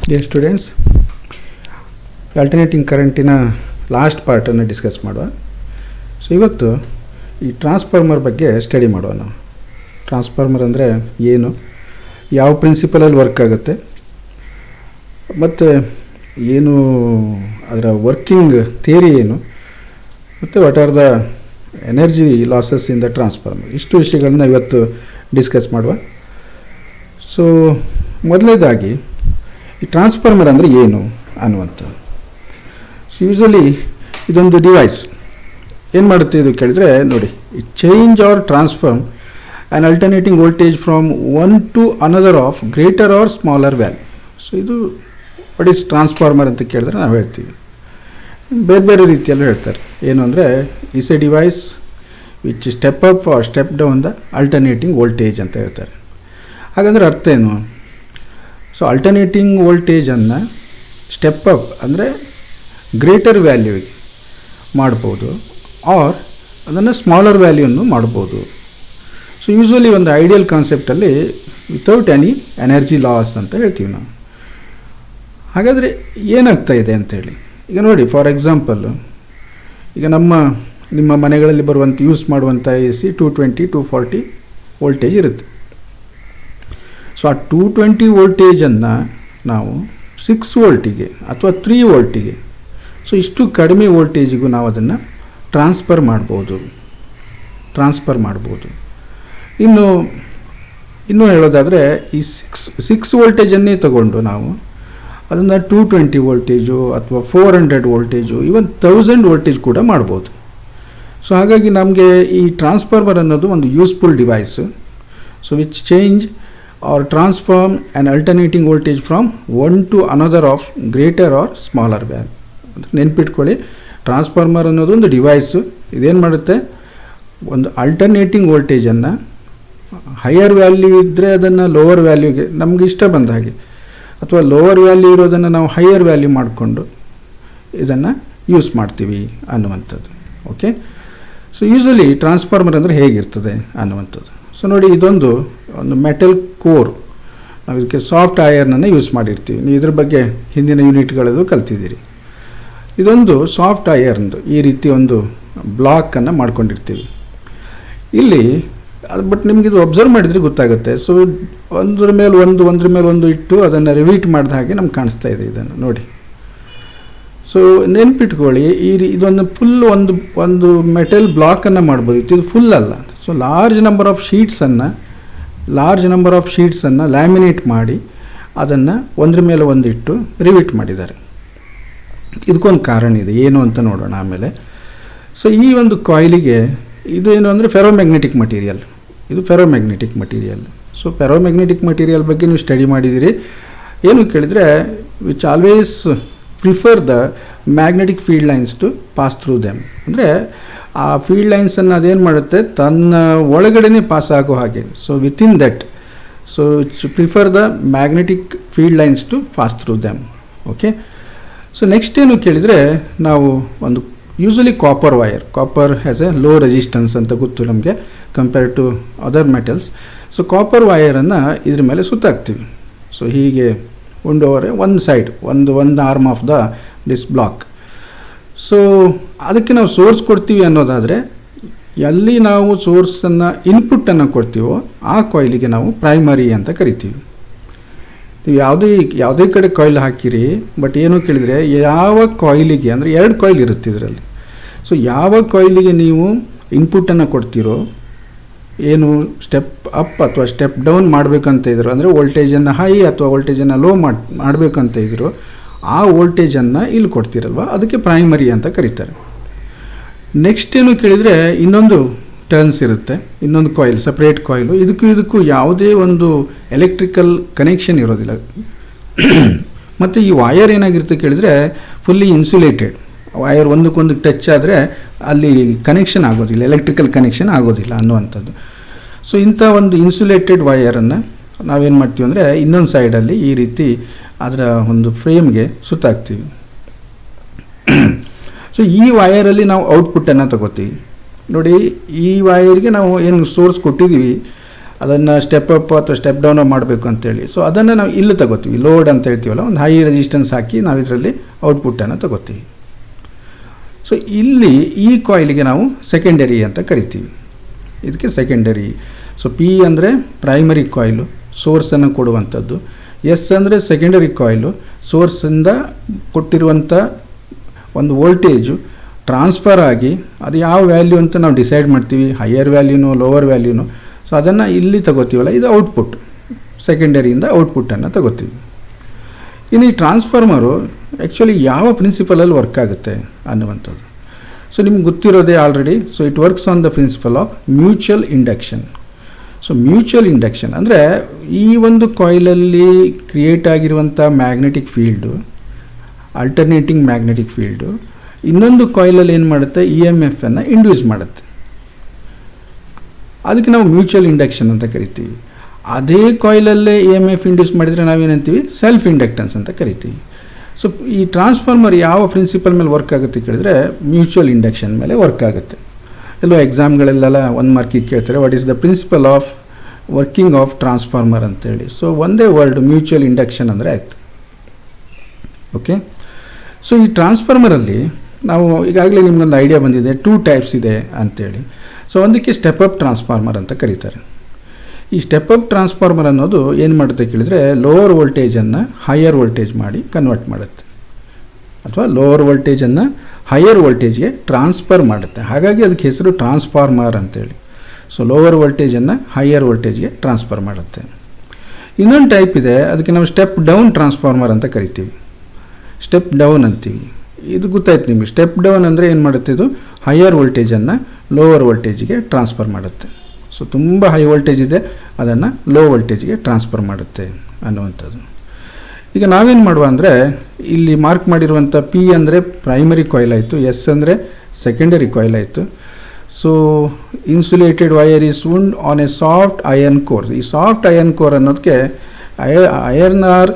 Dear students, alternating ಕರೆಂಟಿನ last ಪಾರ್ಟನ್ನು discuss ಮಾಡುವ. So ಇವತ್ತು ಈ ಟ್ರಾನ್ಸ್ಫಾರ್ಮರ್ ಬಗ್ಗೆ ಸ್ಟಡಿ ಮಾಡುವ. ನಾವು ಟ್ರಾನ್ಸ್ಫಾರ್ಮರ್ ಅಂದರೆ ಏನು, ಯಾವ ಪ್ರಿನ್ಸಿಪಲಲ್ಲಿ ವರ್ಕ್ ಆಗುತ್ತೆ, ಮತ್ತು ಏನು ಅದರ ವರ್ಕಿಂಗ್ ಥಿಯರಿ ಏನು, ಮತ್ತು what are the energy losses in the transformer, ಇಷ್ಟು ವಿಷಯಗಳನ್ನ ಇವತ್ತು ಡಿಸ್ಕಸ್ ಮಾಡುವ. ಸೊ ಮೊದಲನೇದಾಗಿ ಈ ಟ್ರಾನ್ಸ್ಫಾರ್ಮರ್ ಅಂದರೆ ಏನು ಅನ್ನುವಂಥದ್ದು. ಸೊ ಯೂಶ್ವಲಿ ಇದೊಂದು ಡಿವೈಸ್ ಏನು ಮಾಡುತ್ತೆ ಇದು ಕೇಳಿದರೆ, ನೋಡಿ, change or transform an alternating voltage from one to another of greater or smaller value. So ಇದು ವಾಟ್ ಈಸ್ ಟ್ರಾನ್ಸ್ಫಾರ್ಮರ್ ಅಂತ ಕೇಳಿದ್ರೆ ನಾವು ಹೇಳ್ತೀವಿ, ಬೇರೆ ಬೇರೆ ರೀತಿಯಲ್ಲೂ ಹೇಳ್ತಾರೆ. ಏನು ಅಂದರೆ is a device which step up or step down the alternating voltage ಅಂತ ಹೇಳ್ತಾರೆ. ಹಾಗಂದ್ರೆ ಅರ್ಥ ಏನು? ಸೊ ಅಲ್ಟರ್ನೇಟಿಂಗ್ ವೋಲ್ಟೇಜನ್ನು ಸ್ಟೆಪ್ ಅಪ್ ಅಂದರೆ ಗ್ರೇಟರ್ ವ್ಯಾಲ್ಯೂಗೆ ಮಾಡ್ಬೋದು, ಆರ್ ಅದನ್ನು ಸ್ಮಾಲರ್ ವ್ಯಾಲ್ಯೂನ್ನು ಮಾಡ್ಬೋದು. ಸೊ ಯೂಶ್ವಲಿ ಒಂದು ಐಡಿಯಲ್ ಕಾನ್ಸೆಪ್ಟಲ್ಲಿ ವಿತೌಟ್ ಎನಿ ಎನರ್ಜಿ ಲಾಸ್ ಅಂತ ಹೇಳ್ತೀವಿ ನಾವು. ಹಾಗಾದರೆ ಏನಾಗ್ತಾ ಇದೆ ಅಂತೇಳಿ ಈಗ ನೋಡಿ, ಫಾರ್ ಎಕ್ಸಾಂಪಲ್ಲು ಈಗ ನಿಮ್ಮ ಮನೆಗಳಲ್ಲಿ ಬರುವಂಥ ಯೂಸ್ ಮಾಡುವಂಥ ಎ ಸಿ 220 240 ವೋಲ್ಟೇಜ್ ಇರುತ್ತೆ. ಸೊ ಆ 220 ವೋಲ್ಟೇಜನ್ನು ನಾವು 6 ವೋಲ್ಟಿಗೆ ಅಥವಾ 3 ವೋಲ್ಟಿಗೆ, ಸೊ ಇಷ್ಟು ಕಡಿಮೆ ವೋಲ್ಟೇಜಿಗೂ ನಾವು ಅದನ್ನು ಟ್ರಾನ್ಸ್ಫರ್ ಮಾಡ್ಬೋದು. ಇನ್ನೂ ಹೇಳೋದಾದರೆ ಈ 6 ವೋಲ್ಟೇಜನ್ನೇ ತಗೊಂಡು ನಾವು ಅದನ್ನು 220 ವೋಲ್ಟೇಜು ಅಥವಾ 400 ವೋಲ್ಟೇಜು, ಈವನ್ 1000 ವೋಲ್ಟೇಜ್ ಕೂಡ ಮಾಡ್ಬೋದು. ಸೊ ಹಾಗಾಗಿ ನಮಗೆ ಈ ಟ್ರಾನ್ಸ್ಫಾರ್ಮರ್ ಅನ್ನೋದು ಒಂದು useful device. So which change or transform an alternating voltage from one to another of greater or smaller value. ಅಂದರೆ ನೆನ್ಪಿಟ್ಕೊಳ್ಳಿ, ಟ್ರಾನ್ಸ್ಫಾರ್ಮರ್ ಅನ್ನೋದು ಒಂದು ಡಿವೈಸು. ಇದೇನು ಮಾಡುತ್ತೆ, ಒಂದು ಅಲ್ಟರ್ನೇಟಿಂಗ್ ವೋಲ್ಟೇಜನ್ನು ಹೈಯರ್ ವ್ಯಾಲ್ಯೂ ಇದ್ದರೆ ಅದನ್ನು ಲೋವರ್ ವ್ಯಾಲ್ಯೂಗೆ ನಮಗೆ ಇಷ್ಟ ಬಂದ ಹಾಗೆ, ಅಥವಾ ಲೋವರ್ ವ್ಯಾಲ್ಯೂ ಇರೋದನ್ನು ನಾವು ಹೈಯರ್ ವ್ಯಾಲ್ಯೂ ಮಾಡಿಕೊಂಡು ಇದನ್ನು ಯೂಸ್ ಮಾಡ್ತೀವಿ ಅನ್ನುವಂಥದ್ದು. ಓಕೆ, ಸೊ ಯೂಶ್ವಲಿ ಟ್ರಾನ್ಸ್ಫಾರ್ಮರ್ ಅಂದರೆ ಹೇಗಿರ್ತದೆ ಅನ್ನುವಂಥದ್ದು. ಸೊ ನೋಡಿ, ಇದೊಂದು ಮೆಟಲ್ ಕೋರ್, ನಾವು ಇದಕ್ಕೆ ಸಾಫ್ಟ್ ಐರನನ್ನು ಯೂಸ್ ಮಾಡಿರ್ತೀವಿ. ನೀವು ಇದ್ರ ಬಗ್ಗೆ ಹಿಂದಿನ ಯೂನಿಟ್ಗಳಲ್ಲೂ ಕಲ್ತಿದ್ದೀರಿ. ಇದೊಂದು ಸಾಫ್ಟ್ ಐರನ್ದು ಈ ರೀತಿ ಒಂದು ಬ್ಲಾಕನ್ನು ಮಾಡ್ಕೊಂಡಿರ್ತೀವಿ ಇಲ್ಲಿ. ಬಟ್ ನಿಮಗಿದು ಅಬ್ಸರ್ವ್ ಮಾಡಿದರೆ ಗೊತ್ತಾಗುತ್ತೆ. ಸೊ ಒಂದ್ರ ಮೇಲೆ ಒಂದು ಇಟ್ಟು ಅದನ್ನು ರಿವೀಟ್ ಮಾಡಿದ ಹಾಗೆ ನಮ್ಗೆ ಕಾಣಿಸ್ತಾ ಇದೆ. ಇದನ್ನು ನೋಡಿ. ಸೊ ನೆನ್ಪಿಟ್ಕೊಳ್ಳಿ, ಇದೊಂದು ಫುಲ್ ಒಂದು ಮೆಟಲ್ ಬ್ಲಾಕನ್ನು ಮಾಡ್ಬೋದಿತ್ತು, ಇದು ಫುಲ್ ಅಲ್ಲ. ಸೊ ಲಾರ್ಜ್ ನಂಬರ್ ಆಫ್ ಶೀಟ್ಸನ್ನು ಲ್ಯಾಮಿನೇಟ್ ಮಾಡಿ ಅದನ್ನು ಒಂದ್ರ ಮೇಲೆ ಒಂದಿಟ್ಟು ರಿವೀಟ್ ಮಾಡಿದ್ದಾರೆ. ಇದಕ್ಕೊಂದು ಕಾರಣ ಇದೆ, ಏನು ಅಂತ ನೋಡೋಣ ಆಮೇಲೆ. ಸೊ ಈ ಒಂದು ಕಾಯಿಲಿಗೆ ಇದು ಏನು ಅಂದರೆ ಫೆರೋಮ್ಯಾಗ್ನೆಟಿಕ್ ಮಟೀರಿಯಲ್. ಇದು ferromagnetic material. So ferromagnetic material ಬಗ್ಗೆ ನೀವು ಸ್ಟಡಿ ಮಾಡಿದ್ದೀರಿ. ಏನು ಕೇಳಿದರೆ, which always prefer the magnetic field lines to pass through them. ಅಂದರೆ ಆ ಫೀಲ್ಡ್ ಲೈನ್ಸನ್ನು ಅದೇನು ಮಾಡುತ್ತೆ, ತನ್ನ ಒಳಗಡೆನೇ ಪಾಸ್ ಆಗೋ ಹಾಗೆ. So within that, so it's prefer the magnetic field lines to pass through them. Okay, so next ಏನು ಕೇಳಿದರೆ, ನಾವು ಒಂದು usually copper has a low resistance ಅಂತ ಗೊತ್ತು ನಮಗೆ compared to other metals. So copper ವೈರನ್ನು ಇದ್ರ ಮೇಲೆ ಸುತ್ತಾಕ್ತೀವಿ. ಸೊ ಹೀಗೆ ಒಂದು ಸೈಡ್ ಒಂದು arm of this block. So ಅದಕ್ಕೆ ನಾವು ಸೋರ್ಸ್ ಕೊಡ್ತೀವಿ ಅನ್ನೋದಾದರೆ, ಎಲ್ಲಿ ನಾವು ಸೋರ್ಸನ್ನು ಇನ್ಪುಟ್ಟನ್ನು ಕೊಡ್ತೀವೋ ಆ ಕಾಯಿಲಿಗೆ ನಾವು ಪ್ರೈಮರಿ ಅಂತ ಕರಿತೀವಿ. ನೀವು ಯಾವುದೇ ಕಡೆ ಕಾಯಿಲ್ ಹಾಕಿರಿ, ಬಟ್ ಏನು ಕೇಳಿದರೆ ಯಾವ ಕಾಯಿಲಿಗೆ, ಅಂದರೆ 2 ಕಾಯಿಲ್ ಇರುತ್ತೆ ಇದರಲ್ಲಿ. ಸೊ ಯಾವ ಕಾಯಿಲಿಗೆ ನೀವು ಇನ್ಪುಟ್ಟನ್ನು ಕೊಡ್ತೀರೋ, ಏನು ಸ್ಟೆಪ್ ಅಪ್ ಅಥವಾ ಸ್ಟೆಪ್ ಡೌನ್ ಮಾಡಬೇಕಂತ ಇದ್ರು, ಅಂದರೆ ವೋಲ್ಟೇಜನ್ನು ಹೈ ಅಥವಾ ವೋಲ್ಟೇಜನ್ನು ಲೋ ಮಾಡಬೇಕಂತ ಇದ್ರು, ಆ ವೋಲ್ಟೇಜನ್ನು ಇಲ್ಲಿ ಕೊಡ್ತೀರಲ್ವ, ಅದಕ್ಕೆ ಪ್ರೈಮರಿ ಅಂತ ಕರೀತಾರೆ. ನೆಕ್ಸ್ಟ್ ಏನು ಕೇಳಿದರೆ, ಇನ್ನೊಂದು ಟರ್ನ್ಸ್ ಇರುತ್ತೆ, ಇನ್ನೊಂದು ಕಾಯಿಲ್, ಸಪ್ರೇಟ್ ಕಾಯಿಲು. ಇದಕ್ಕೂ ಯಾವುದೇ ಒಂದು ಎಲೆಕ್ಟ್ರಿಕಲ್ ಕನೆಕ್ಷನ್ ಇರೋದಿಲ್ಲ. ಮತ್ತು ಈ ವೈರ್ ಏನಾಗಿರುತ್ತೆ ಕೇಳಿದರೆ, ಫುಲ್ಲಿ ಇನ್ಸುಲೇಟೆಡ್. ವೈರ್ ಒಂದಕ್ಕೊಂದು ಟಚ್ ಆದರೆ ಅಲ್ಲಿ ಕನೆಕ್ಷನ್ ಆಗೋದಿಲ್ಲ, ಎಲೆಕ್ಟ್ರಿಕಲ್ ಕನೆಕ್ಷನ್ ಆಗೋದಿಲ್ಲ ಅನ್ನುವಂಥದ್ದು. ಸೊ ಇಂಥ ಒಂದು ಇನ್ಸುಲೇಟೆಡ್ ವೈರನ್ನು ನಾವೇನು ಮಾಡ್ತೀವಿ ಅಂದರೆ, ಇನ್ನೊಂದು ಸೈಡಲ್ಲಿ ಈ ರೀತಿ ಅದರ ಒಂದು ಫ್ರೇಮ್ಗೆ ಸುತ್ತಾಕ್ತೀವಿ. ಸೊ ಈ ವೈರಲ್ಲಿ ನಾವು ಔಟ್ಪುಟ್ಟನ್ನು ತಗೋತೀವಿ. ನೋಡಿ, ಈ ವೈರ್ಗೆ ನಾವು ಏನು ಸೋರ್ಸ್ ಕೊಟ್ಟಿದ್ದೀವಿ ಅದನ್ನು ಸ್ಟೆಪ್ ಅಪ್ ಅಥವಾ ಸ್ಟೆಪ್ ಡೌನ್ ಮಾಡಬೇಕು ಅಂತೇಳಿ. ಸೊ ಅದನ್ನು ನಾವು ಇಲ್ಲಿ ತಗೋತೀವಿ, ಲೋಡ್ ಅಂತ ಹೇಳ್ತೀವಲ್ಲ, ಒಂದು ಹೈ ರೆಸಿಸ್ಟೆನ್ಸ್ ಹಾಕಿ ನಾವು ಇದರಲ್ಲಿ ಔಟ್ಪುಟ್ಟನ್ನು ತಗೋತೀವಿ. ಸೊ ಇಲ್ಲಿ ಈ ಕಾಯಿಲಿಗೆ ನಾವು ಸೆಕೆಂಡರಿ ಅಂತ ಕರಿತೀವಿ, ಇದಕ್ಕೆ ಸೆಕೆಂಡರಿ. ಸೊ ಪಿ ಅಂದರೆ ಪ್ರೈಮರಿ ಕಾಯಿಲು, ಸೋರ್ಸನ್ನು ಕೊಡುವಂಥದ್ದು. ಎಸ್ ಅಂದರೆ ಸೆಕೆಂಡರಿ ಕಾಯಿಲು, ಸೋರ್ಸಿಂದ ಕೊಟ್ಟಿರುವಂಥ ಒಂದು ವೋಲ್ಟೇಜು ಟ್ರಾನ್ಸ್ಫರ್ ಆಗಿ ಅದು ಯಾವ ವ್ಯಾಲ್ಯೂ ಅಂತ ನಾವು ಡಿಸೈಡ್ ಮಾಡ್ತೀವಿ, ಹೈಯರ್ ವ್ಯಾಲ್ಯೂನೋ ಲೋವರ್ ವ್ಯಾಲ್ಯೂನೋ. ಸೊ ಅದನ್ನು ಇಲ್ಲಿ ತಗೋತೀವಲ್ಲ, ಇದು ಔಟ್ಪುಟ್, ಸೆಕೆಂಡರಿಯಿಂದ ಔಟ್ಪುಟ್ಟನ್ನು ತಗೋತೀವಿ. ಇನ್ನು ಈ ಟ್ರಾನ್ಸ್ಫಾರ್ಮರು ಆ್ಯಕ್ಚುಲಿ ಯಾವ ಪ್ರಿನ್ಸಿಪಲಲ್ಲಿ ವರ್ಕ್ ಆಗುತ್ತೆ ಅನ್ನುವಂಥದ್ದು. ಸೊ ನಿಮ್ಗೆ ಗೊತ್ತಿರೋದೇ already. So it works on the principle of mutual induction. So mutual induction ಅಂದರೆ ಈ ಒಂದು ಕಾಯಿಲಲ್ಲಿ ಕ್ರಿಯೇಟ್ ಆಗಿರುವಂಥ magnetic field, alternating magnetic field ಇನ್ನೊಂದು ಕಾಯಿಲಲ್ಲಿ ಏನು ಮಾಡುತ್ತೆ, ಇ ಎಮ್ ಎಫನ್ನು ಇಂಡ್ಯೂಸ್ ಮಾಡುತ್ತೆ. ಅದಕ್ಕೆ ನಾವು ಮ್ಯೂಚುವಲ್ ಇಂಡಕ್ಷನ್ ಅಂತ ಕರಿತೀವಿ. ಅದೇ ಕಾಯಿಲಲ್ಲೇ ಇ ಎಮ್ ಎಫ್ ಇಂಡ್ಯೂಸ್ ಮಾಡಿದರೆ ನಾವೇನಂತೀವಿ, ಸೆಲ್ಫ್ ಇಂಡಕ್ಟೆನ್ಸ್ ಅಂತ ಕರಿತೀವಿ. ಸೊ ಈ ಟ್ರಾನ್ಸ್ಫಾರ್ಮರ್ ಯಾವ ಪ್ರಿನ್ಸಿಪಲ್ ಮೇಲೆ ವರ್ಕ್ ಆಗುತ್ತೆ ಕೇಳಿದ್ರೆ ಮ್ಯೂಚುವಲ್ ಇಂಡಕ್ಷನ್ ಮೇಲೆ ವರ್ಕ್ ಆಗುತ್ತೆ. ಎಲ್ಲೋ ಎಕ್ಸಾಮ್ಗಳಲ್ಲೆಲ್ಲ 1 ಮಾರ್ಕಿಗೆ ಕೇಳ್ತಾರೆ, what is the principle of working of transformer ಅಂತೇಳಿ. ಸೊ ಒಂದೇ ವರ್ಡ್ ಮ್ಯೂಚುವಲ್ ಇಂಡಕ್ಷನ್ ಅಂದರೆ ಆಯಿತು. ಓಕೆ. ಸೊ ಈ ಟ್ರಾನ್ಸ್ಫಾರ್ಮರಲ್ಲಿ ನಾವು ಈಗಾಗಲೇ ನಿಮ್ಗೊಂದು ಐಡಿಯಾ ಬಂದಿದೆ, 2 ಟೈಪ್ಸ್ ಇದೆ ಅಂತೇಳಿ. ಸೊ ಒಂದಕ್ಕೆ ಸ್ಟೆಪ್ ಅಪ್ ಟ್ರಾನ್ಸ್ಫಾರ್ಮರ್ ಅಂತ ಕರೀತಾರೆ. ಈ ಸ್ಟೆಪ್ ಅಪ್ ಟ್ರಾನ್ಸ್ಫಾರ್ಮರ್ ಅನ್ನೋದು ಏನು ಮಾಡುತ್ತೆ ಕೇಳಿದರೆ, ಲೋವರ್ ವೋಲ್ಟೇಜನ್ನು ಹೈಯರ್ ವೋಲ್ಟೇಜ್ ಮಾಡಿ ಕನ್ವರ್ಟ್ ಮಾಡುತ್ತೆ, ಅಥವಾ ಲೋವರ್ ವೋಲ್ಟೇಜನ್ನು ಹೈಯರ್ ವೋಲ್ಟೇಜ್ಗೆ ಟ್ರಾನ್ಸ್ಫರ್ ಮಾಡುತ್ತೆ. ಹಾಗಾಗಿ ಅದಕ್ಕೆ ಹೆಸರು ಟ್ರಾನ್ಸ್ಫಾರ್ಮರ್ ಅಂತೇಳಿ. ಸೊ ಲೋವರ್ ವೋಲ್ಟೇಜನ್ನು ಹೈಯರ್ ವೋಲ್ಟೇಜ್ಗೆ ಟ್ರಾನ್ಸ್ಫರ್ ಮಾಡುತ್ತೆ. ಇನ್ನೊಂದು ಟೈಪ್ ಇದೆ, ಅದಕ್ಕೆ ನಾವು ಸ್ಟೆಪ್ ಡೌನ್ ಟ್ರಾನ್ಸ್ಫಾರ್ಮರ್ ಅಂತ ಕರಿತೀವಿ, ಸ್ಟೆಪ್ ಡೌನ್ ಅಂತೀವಿ. ಇದು ಗೊತ್ತಾಯ್ತು ನಿಮಗೆ. ಸ್ಟೆಪ್ ಡೌನ್ ಅಂದರೆ ಏನು ಮಾಡುತ್ತೆ, ಇದು ಹೈಯರ್ ವೋಲ್ಟೇಜನ್ನು ಲೋವರ್ ವೋಲ್ಟೇಜ್ಗೆ ಟ್ರಾನ್ಸ್ಫರ್ ಮಾಡುತ್ತೆ. ಸೊ ತುಂಬ ಹೈ ವೋಲ್ಟೇಜ್ ಇದೆ, ಅದನ್ನು ಲೋ ವೋಲ್ಟೇಜ್ಗೆ ಟ್ರಾನ್ಸ್ಫರ್ ಮಾಡುತ್ತೆ ಅನ್ನುವಂಥದ್ದು. ಈಗ ನಾವೇನು ಮಾಡುವ ಅಂದರೆ, ಇಲ್ಲಿ ಮಾರ್ಕ್ ಮಾಡಿರುವಂಥ ಪಿ ಅಂದರೆ ಪ್ರೈಮರಿ ಕಾಯಿಲ್ ಆಯಿತು, ಎಸ್ ಅಂದರೆ ಸೆಕೆಂಡರಿ ಕಾಯಿಲ್ ಆಯಿತು. So insulated wire is wound on a soft iron core. ಈ ಸಾಫ್ಟ್ ಅಯರ್ನ್ ಕೋರ್ ಅನ್ನೋದಕ್ಕೆ iron or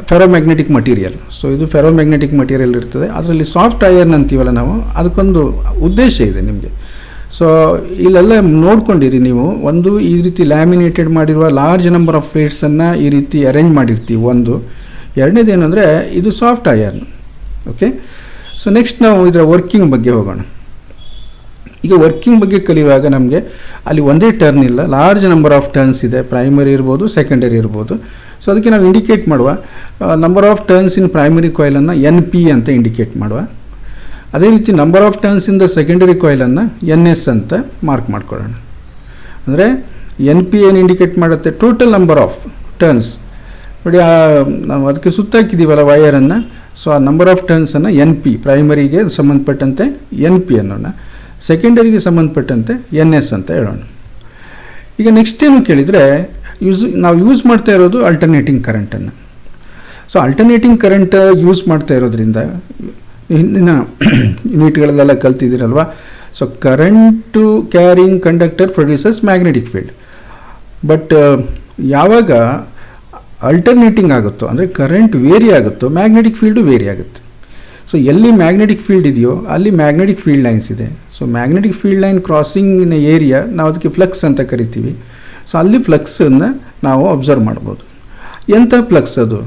ferromagnetic material. So ಇದು ಫೆರೋಮ್ಯಾಗ್ನೆಟಿಕ್ ಮಟೀರಿಯಲ್ ಇರ್ತದೆ, ಅದರಲ್ಲಿ ಸಾಫ್ಟ್ ಅಯರ್ನ್ ಅಂತೀವಲ್ಲ ನಾವು, ಅದಕ್ಕೊಂದು ಉದ್ದೇಶ ಇದೆ ನಿಮಗೆ. ಸೊ ಇಲ್ಲೆಲ್ಲ ನೋಡ್ಕೊಂಡಿರಿ ನೀವು, ಒಂದು ಈ ರೀತಿ ಲ್ಯಾಮಿನೇಟೆಡ್ ಮಾಡಿರುವ ಲಾರ್ಜ್ ನಂಬರ್ ಆಫ್ ಪ್ಲೇಟ್ಸನ್ನು ಈ ರೀತಿ ಅರೇಂಜ್ ಮಾಡಿರ್ತೀವಿ ಒಂದು. ಎರಡನೇದು ಏನಂದರೆ ಇದು soft iron. Okay. So next ನಾವು ಇದರ ವರ್ಕಿಂಗ್ ಬಗ್ಗೆ ಹೋಗೋಣ. ಈಗ ವರ್ಕಿಂಗ್ ಬಗ್ಗೆ ಕಲಿಯುವಾಗ ನಮಗೆ ಅಲ್ಲಿ ಒಂದೇ ಟರ್ನ್ ಇಲ್ಲ, ಲಾರ್ಜ್ ನಂಬರ್ ಆಫ್ ಟರ್ನ್ಸ್ ಇದೆ. ಪ್ರೈಮರಿ ಇರ್ಬೋದು, ಸೆಕೆಂಡರಿ ಇರ್ಬೋದು. ಸೊ ಅದಕ್ಕೆ ನಾವು ಇಂಡಿಕೇಟ್ ಮಾಡುವ number of turns in primary ಕಾಯಿಲನ್ನು ಎನ್ ಪಿ ಅಂತ ಇಂಡಿಕೇಟ್ ಮಾಡುವ. ಅದೇ ರೀತಿ number of turns in the secondary ಕಾಯಿಲನ್ನು ಎನ್ ಎಸ್ ಅಂತ ಮಾರ್ಕ್ ಮಾಡ್ಕೊಳ್ಳೋಣ. ಅಂದರೆ ಎನ್ ಪಿ ಏನು ಇಂಡಿಕೇಟ್ ಮಾಡುತ್ತೆ, ಟೋಟಲ್ ನಂಬರ್ ಆಫ್ ಟರ್ನ್ಸ್. ನೋಡಿ, ನಾವು ಅದಕ್ಕೆ ಸುತ್ತಾಕಿದ್ದೀವಲ್ಲ ವಯರನ್ನು. ಸೊ ಆ ನಂಬರ್ ಆಫ್ ಟರ್ನ್ಸನ್ನು ಎನ್ ಪಿ, ಪ್ರೈಮರಿಗೆ ಸಂಬಂಧಪಟ್ಟಂತೆ ಎನ್ ಪಿ ಅನ್ನೋಣ, ಸೆಕೆಂಡರಿಗೆ ಸಂಬಂಧಪಟ್ಟಂತೆ ಎನ್ ಎಸ್ ಅಂತ ಹೇಳೋಣ. ಈಗ ನೆಕ್ಸ್ಟ್ ಏನು ಕೇಳಿದರೆ, ನಾವು ಯೂಸ್ ಮಾಡ್ತಾ ಇರೋದು ಅಲ್ಟರ್ನೇಟಿಂಗ್ ಕರೆಂಟನ್ನು. ಸೊ ಅಲ್ಟರ್ನೇಟಿಂಗ್ ಕರೆಂಟ್ ಯೂಸ್ ಮಾಡ್ತಾ ಇರೋದ್ರಿಂದ ಹಿಂದಿನ ಯೂನಿಟ್ಗಳಲ್ಲೆಲ್ಲ ಕಲ್ತಿದ್ದೀರಲ್ವ. So current carrying conductor produces magnetic field. But ಯಾವಾಗ ಅಲ್ಟರ್ನೇಟಿಂಗ್ ಆಗುತ್ತೋ, ಅಂದರೆ ಕರೆಂಟ್ ವೇರಿ ಆಗುತ್ತೋ, ಮ್ಯಾಗ್ನೆಟಿಕ್ ಫೀಲ್ಡು ವೇರಿ ಆಗುತ್ತೆ. ಸೊ ಎಲ್ಲಿ ಮ್ಯಾಗ್ನೆಟಿಕ್ ಫೀಲ್ಡ್ ಇದೆಯೋ ಅಲ್ಲಿ ಮ್ಯಾಗ್ನೆಟಿಕ್ ಫೀಲ್ಡ್ ಲೈನ್ಸ್ ಇದೆ. So magnetic field line crossing in area, ನಾವು ಅದಕ್ಕೆ ಫ್ಲಕ್ಸ್ ಅಂತ ಕರಿತೀವಿ. ಸೊ ಅಲ್ಲಿ ಫ್ಲಕ್ಸನ್ನು ನಾವು ಅಬ್ಸರ್ವ್ ಮಾಡ್ಬೋದು. ಎಂಥ ಫ್ಲಕ್ಸ್ ಅದು?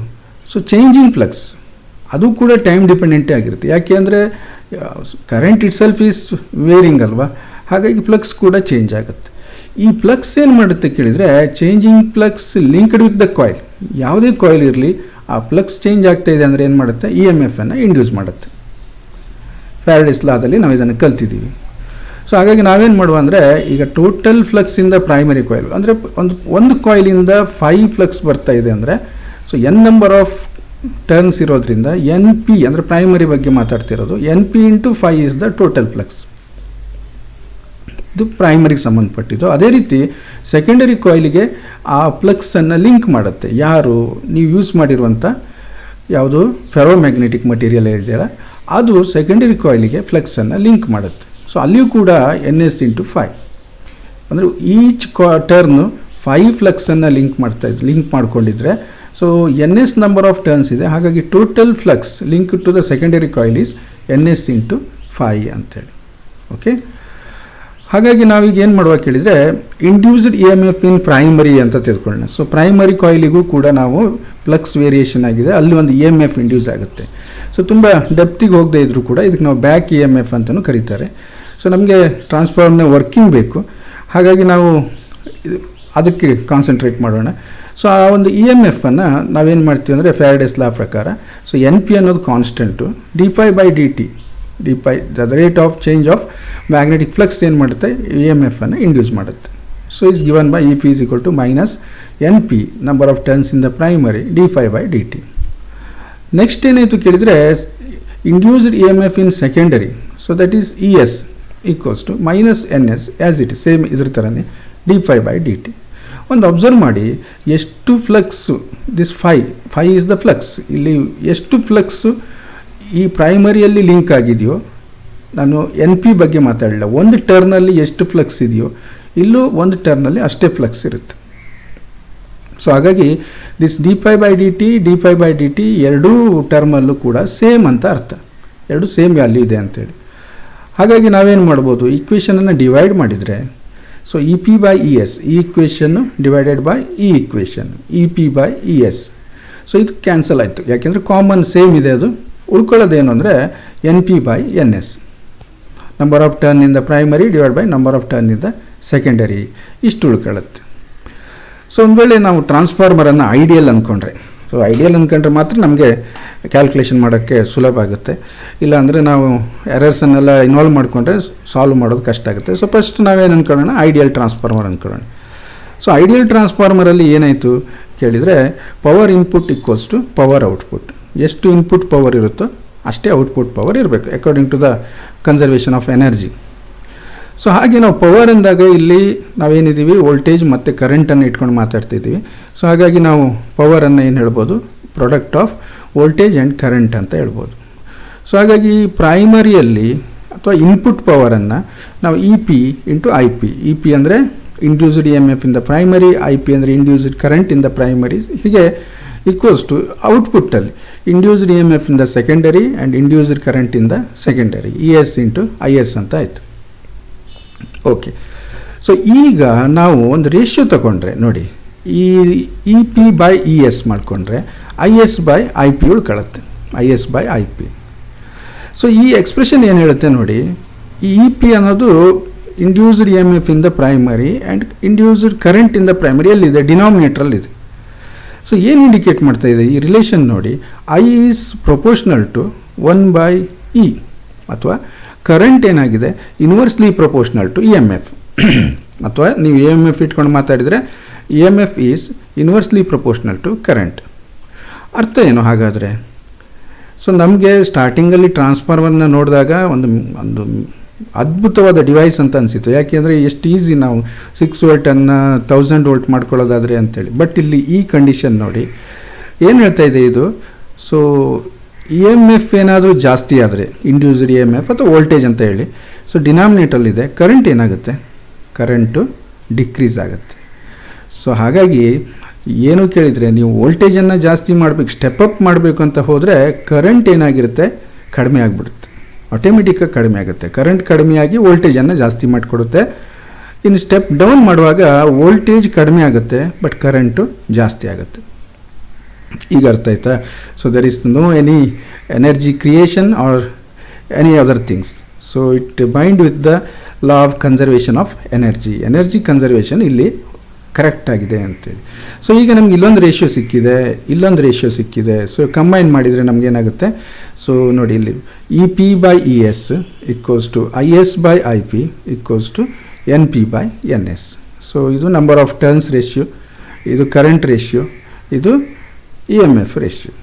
So changing flux. ಅದು ಕೂಡ ಟೈಮ್ ಡಿಪೆಂಡೆಂಟೇ ಆಗಿರುತ್ತೆ. ಯಾಕೆ ಅಂದರೆ current it self is varying ಅಲ್ವಾ, ಹಾಗಾಗಿ ಫ್ಲಕ್ಸ್ ಕೂಡ ಚೇಂಜ್ ಆಗುತ್ತೆ. ಈ ಫ್ಲಕ್ಸ್ ಏನು ಮಾಡುತ್ತೆ ಕೇಳಿದರೆ, changing flux linked with the coil. ಯಾವುದೇ ಕಾಯಿಲ್ ಇರಲಿ, ಆ ಫ್ಲಕ್ಸ್ ಚೇಂಜ್ ಆಗ್ತಾ ಇದೆ ಅಂದರೆ ಏನು ಮಾಡುತ್ತೆ, ಇ ಎಮ್ ಎಫನ್ನು ಇಂಡ್ಯೂಸ್ ಮಾಡುತ್ತೆ. ಫ್ಯಾರಡೇಸ್ ಲಾದಲ್ಲಿ ನಾವು ಇದನ್ನು ಕಲ್ತಿದ್ದೀವಿ. ಸೊ ಹಾಗಾಗಿ ನಾವೇನು ಮಾಡುವ ಅಂದರೆ, ಈಗ ಟೋಟಲ್ ಫ್ಲಕ್ಸಿಂದ ಪ್ರೈಮರಿ ಕಾಯಿಲ್ ಅಂದರೆ ಒಂದು ಕಾಯಿಲಿಂದ 5 ಫ್ಲಕ್ಸ್ ಬರ್ತಾ ಇದೆ ಅಂದರೆ, so N number of turns ಇರೋದ್ರಿಂದ ಎನ್ ಪಿ ಅಂದರೆ ಪ್ರೈಮರಿ ಬಗ್ಗೆ ಮಾತಾಡ್ತಿರೋದು, N P into 5 is the total flux. ಇದು ಪ್ರೈಮರಿಗೆ ಸಂಬಂಧಪಟ್ಟಿದ್ದು. ಅದೇ ರೀತಿ ಸೆಕೆಂಡರಿ ಕಾಯಿಲಿಗೆ ಆ ಫ್ಲಕ್ಸನ್ನು ಲಿಂಕ್ ಮಾಡುತ್ತೆ. ಯಾರು? ನೀವು ಯೂಸ್ ಮಾಡಿರುವಂಥ ಯಾವುದು ಫೆರೋಮ್ಯಾಗ್ನೆಟಿಕ್ ಮಟೀರಿಯಲ್ ಇದೆಯಲ್ಲ, ಅದು ಸೆಕೆಂಡರಿ ಕಾಯಿಲಿಗೆ ಫ್ಲಕ್ಸನ್ನು ಲಿಂಕ್ ಮಾಡುತ್ತೆ. ಸೊ ಅಲ್ಲಿಯೂ ಕೂಡ ಎನ್ ಎಸ್ ಇಂಟು 5 ಅಂದರೆ ಈಚ್ ಟರ್ನು 5 ಫ್ಲಕ್ಸನ್ನು ಲಿಂಕ್ ಮಾಡ್ಕೊಂಡಿದ್ರೆ, so N S number of turns ಇದೆ. ಹಾಗಾಗಿ total flux link to the secondary coil is N S into 5 ಅಂತೇಳಿ. ಓಕೆ. ಹಾಗಾಗಿ ನಾವೀಗ ಏನು ಮಾಡುವ ಕೇಳಿದರೆ induced E M F in primary ಅಂತ ತಿಳ್ಕೊಳ್ಳೋಣ. ಸೊ ಪ್ರೈಮರಿ ಕಾಯಿಲಿಗೂ ಕೂಡ ನಾವು ಫ್ಲಕ್ಸ್ ವೇರಿಯೇಷನ್ ಆಗಿದೆ, ಅಲ್ಲಿ ಒಂದು ಇ ಎಮ್ ಎಫ್ ಇಂಡ್ಯೂಸ್ ಆಗುತ್ತೆ. ಸೊ ತುಂಬ ಡೆಪ್ತಿಗೆ ಹೋಗದೇ ಇದ್ದರೂ ಕೂಡ ಇದಕ್ಕೆ ನಾವು ಬ್ಯಾಕ್ ಇ ಎಮ್ ಎಫ್ ಅಂತಲೂ ಕರೀತಾರೆ. ಸೊ ನಮಗೆ ಟ್ರಾನ್ಸ್ಫಾರ್ಮರ್ನ ವರ್ಕಿಂಗ್ ಬೇಕು, ಹಾಗಾಗಿ ನಾವು ಅದಕ್ಕೆ ಕಾನ್ಸಂಟ್ರೇಟ್ ಮಾಡೋಣ. ಸೊ ಆ ಒಂದು ಇ ಎಮ್ ಎಫನ್ನು ನಾವೇನು ಮಾಡ್ತೀವಿ ಅಂದರೆ ಫ್ಯಾರಡೇಸ್ ಲಾ ಪ್ರಕಾರ, ಸೊ ಎನ್ ಪಿ ಅನ್ನೋದು constant, D phi by D T, D phi the rate of change of magnetic flux ಏನು ಮಾಡುತ್ತೆ, ಇ ಎಮ್ ಎಫನ್ನು ಇಂಡ್ಯೂಸ್ ಮಾಡುತ್ತೆ. So is given by E P is equal to minus N P number of turns in the primary D phi by D T. Next ಏನಾಯಿತು ಕೇಳಿದರೆ induced E M F in secondary, so that is E S equals to minus N S as it is, same ಇದ್ರ ಥರನೇ D phi by D T. ಒಂದು observe ಮಾಡಿ, ಎಷ್ಟು flux this phi is the flux, ಇಲ್ಲಿ ಎಷ್ಟು flux ಈ ಪ್ರೈಮರಿಯಲ್ಲಿ link ಆಗಿದೆಯೋ, ನಾನು ಎನ್ ಪಿ ಬಗ್ಗೆ ಮಾತಾಡಲಿಲ್ಲ, ಒಂದು ಟರ್ನಲ್ಲಿ ಎಷ್ಟು ಫ್ಲಕ್ಸ್ ಇದೆಯೋ ಇಲ್ಲೂ ಒಂದು ಟರ್ನಲ್ಲಿ ಅಷ್ಟೇ ಫ್ಲಕ್ಸ್ ಇರುತ್ತೆ. ಸೊ ಹಾಗಾಗಿ this D phi by D T ಎರಡೂ ಟರ್ಮಲ್ಲೂ ಕೂಡ ಸೇಮ್ ಅಂತ ಅರ್ಥ, ಎರಡು ಸೇಮ್ ವ್ಯಾಲ್ಯೂ ಇದೆ ಅಂತೇಳಿ. ಹಾಗಾಗಿ ನಾವೇನು ಮಾಡ್ಬೋದು, ಈಕ್ವೇಷನನ್ನು ಡಿವೈಡ್ ಮಾಡಿದರೆ, so E P by E S, ಈ ಈಕ್ವೇಷನ್ನು ಡಿವೈಡೆಡ್ ಬೈ ಈ equation E P by E S. So ಇದು ಕ್ಯಾನ್ಸಲ್ ಆಯಿತು, ಯಾಕೆಂದರೆ ಕಾಮನ್ ಸೇಮ್ ಇದೆ. ಅದು ಉಳ್ಕೊಳ್ಳೋದೇನು ಅಂದರೆ N P by N S, number of turn in the primary divide by number of turn in the secondary, ಇಷ್ಟು ಉಳ್ಕೊಳ್ಳುತ್ತೆ. ಸೊ ಒಂದು ವೇಳೆ ನಾವು ಟ್ರಾನ್ಸ್ಫಾರ್ಮರನ್ನು ಐಡಿಯಲ್ ಅಂದ್ಕೊಂಡ್ರೆ, ಸೊ ಐಡಿಯಲ್ ಅಂದ್ಕೊಂಡ್ರೆ ಮಾತ್ರ ನಮಗೆ ಕ್ಯಾಲ್ಕುಲೇಷನ್ ಮಾಡೋಕ್ಕೆ ಸುಲಭ ಆಗುತ್ತೆ, ಇಲ್ಲಾಂದರೆ ನಾವು ಎರರ್ಸನ್ನೆಲ್ಲ ಇನ್ವಾಲ್ವ್ ಮಾಡಿಕೊಂಡ್ರೆ ಸಾಲ್ವ್ ಮಾಡೋದು ಕಷ್ಟ ಆಗುತ್ತೆ. ಸೊ ಫಸ್ಟ್ ನಾವೇನು ಅಂದ್ಕೊಳ್ಳೋಣ, ಐಡಿಯಲ್ ಟ್ರಾನ್ಸ್ಫಾರ್ಮರ್ ಅಂದ್ಕೊಳ್ಳೋಣ. ಸೊ ಐಡಿಯಲ್ ಟ್ರಾನ್ಸ್ಫಾರ್ಮರಲ್ಲಿ ಏನಾಯಿತು ಕೇಳಿದರೆ, power input equals to power output, ಎಷ್ಟು ಇನ್ಪುಟ್ ಪವರ್ ಇರುತ್ತೋ ಅಷ್ಟೇ ಔಟ್ಪುಟ್ ಪವರ್ ಇರಬೇಕು according to the conservation of energy. So ಹಾಗೆ ನಾವು ಪವರ್ ಅಂದಾಗ ಇಲ್ಲಿ ನಾವೇನಿದ್ದೀವಿ ವೋಲ್ಟೇಜ್ ಮತ್ತು ಕರೆಂಟನ್ನು ಇಟ್ಕೊಂಡು ಮಾತಾಡ್ತಿದ್ದೀವಿ. ಸೊ ಹಾಗಾಗಿ ನಾವು ಪವರನ್ನು ಏನು ಹೇಳ್ಬೋದು, product of voltage and current ಅಂತ ಹೇಳ್ಬೋದು. ಸೊ ಹಾಗಾಗಿ ಪ್ರೈಮರಿಯಲ್ಲಿ ಅಥವಾ ಇನ್ಪುಟ್ ಪವರನ್ನು ನಾವು E P into I P, E P ಅಂದರೆ induced E M F in the primary, I P ಅಂದರೆ induced current in the primary, ಹೀಗೆ ಈಕ್ವಲ್ಸ್ ಟು ಔಟ್ಪುಟ್ಟಲ್ಲಿ induced E M F in the secondary and induced current in the secondary, E S into I S ಅಂತ ಆಯಿತು. Okay, so ಈಗ ನಾವು ಒಂದು ratio ತಗೊಂಡ್ರೆ ನೋಡಿ, ಈ E P by E S ಮಾಡಿಕೊಂಡ್ರೆ I S by I P ಉಳ್ಕೊಳ್ಳುತ್ತೆ, I S by I P. So ಈ ಎಕ್ಸ್ಪ್ರೆಷನ್ ಏನು ಹೇಳುತ್ತೆ ನೋಡಿ, ಈ ಇ ಪಿ ಅನ್ನೋದು induced E M F in the primary and induced current in the primary, ಎಲ್ಲಿದೆ, ಡಿನಾಮಿನೇಟ್ರಲ್ಲಿದೆ. ಸೊ ಏನು ಇಂಡಿಕೇಟ್ ಮಾಡ್ತಾ ಇದೆ ಈ ರಿಲೇಷನ್ ನೋಡಿ, I is proportional to 1/E, ಅಥವಾ ಕರೆಂಟ್ ಏನಾಗಿದೆ inversely proportional to E M F, ಅಥವಾ ನೀವು ಇ ಎಮ್ ಎಫ್ ಇಟ್ಕೊಂಡು ಮಾತಾಡಿದರೆ E M F is inversely proportional to current. ಅರ್ಥ ಏನು ಹಾಗಾದರೆ? ಸೊ ನಮಗೆ ಸ್ಟಾರ್ಟಿಂಗಲ್ಲಿ ಟ್ರಾನ್ಸ್ಫಾರ್ಮರ್ನ ನೋಡಿದಾಗ ಒಂದು ಅದ್ಭುತವಾದ ಡಿವೈಸ್ ಅಂತ ಅನಿಸಿತ್ತು, ಯಾಕೆಂದರೆ ಎಷ್ಟು ಈಸಿ ನಾವು 6 ವೋಲ್ಟನ್ನು 1000 ವೋಲ್ಟ್ ಮಾಡ್ಕೊಳ್ಳೋದಾದರೆ ಅಂತೇಳಿ. ಬಟ್ ಇಲ್ಲಿ ಈ ಕಂಡೀಷನ್ ನೋಡಿ ಏನು ಹೇಳ್ತಾ ಇದೆ ಇದು. ಸೊ ಇ ಎಮ್ ಎಫ್ ಏನಾದರೂ ಜಾಸ್ತಿ ಆದರೆ, ಇಂಡ್ಯೂಸ್ಡ್ ಇ ಎಮ್ ಎಫ್ ಅಥವಾ ವೋಲ್ಟೇಜ್ ಅಂತ ಹೇಳಿ, ಸೊ ಡಿನಾಮಿನೇಟಲ್ಲಿದೆ, ಕರೆಂಟ್ ಏನಾಗುತ್ತೆ, ಕರೆಂಟು ಡಿಕ್ರೀಸ್ ಆಗುತ್ತೆ. ಸೊ ಹಾಗಾಗಿ ಏನು ಕೇಳಿದರೆ, ನೀವು ವೋಲ್ಟೇಜನ್ನು ಜಾಸ್ತಿ ಮಾಡಬೇಕು, ಸ್ಟೆಪ್ ಅಪ್ ಮಾಡಬೇಕು ಅಂತ ಹೋದರೆ ಕರೆಂಟ್ ಏನಾಗಿರುತ್ತೆ, ಕಡಿಮೆ ಆಗಿಬಿಡುತ್ತೆ, ಆಟೋಮೆಟಿಕ್ಕಾಗಿ ಕಡಿಮೆ ಆಗುತ್ತೆ. ಕರೆಂಟ್ ಕಡಿಮೆಯಾಗಿ ವೋಲ್ಟೇಜನ್ನು ಜಾಸ್ತಿ ಮಾಡಿಕೊಡುತ್ತೆ. ಇನ್ನು ಸ್ಟೆಪ್ ಡೌನ್ ಮಾಡುವಾಗ ವೋಲ್ಟೇಜ್ ಕಡಿಮೆ ಆಗುತ್ತೆ ಬಟ್ ಕರೆಂಟು ಜಾಸ್ತಿ ಆಗುತ್ತೆ. ಈಗ ಅರ್ಥ ಆಯ್ತಾ? So there is no any energy creation or any other things. So it bind with the law of conservation of energy. Energy conservation ಇಲ್ಲಿ ಕರೆಕ್ಟ್ ಆಗಿದೆ ಅಂತೇಳಿ. ಸೊ ಈಗ ನಮ್ಗೆ ಇಲ್ಲೊಂದು ರೇಷಿಯೋ ಸಿಕ್ಕಿದೆ, ಇಲ್ಲೊಂದು ರೇಷಿಯೋ ಸಿಕ್ಕಿದೆ. ಸೊ ಕಂಬೈನ್ ಮಾಡಿದರೆ ನಮಗೇನಾಗುತ್ತೆ, ಸೊ ನೋಡಿ ಇಲ್ಲಿ E P by E S equals to I S by I P equals to N P by N S. So ಇದು ನಂಬರ್ ಆಫ್ ಟರ್ನ್ಸ್ ರೇಷಿಯೋ, ಇದು ಕರೆಂಟ್ ರೇಷಿಯೋ, ಇದು E M F ratio.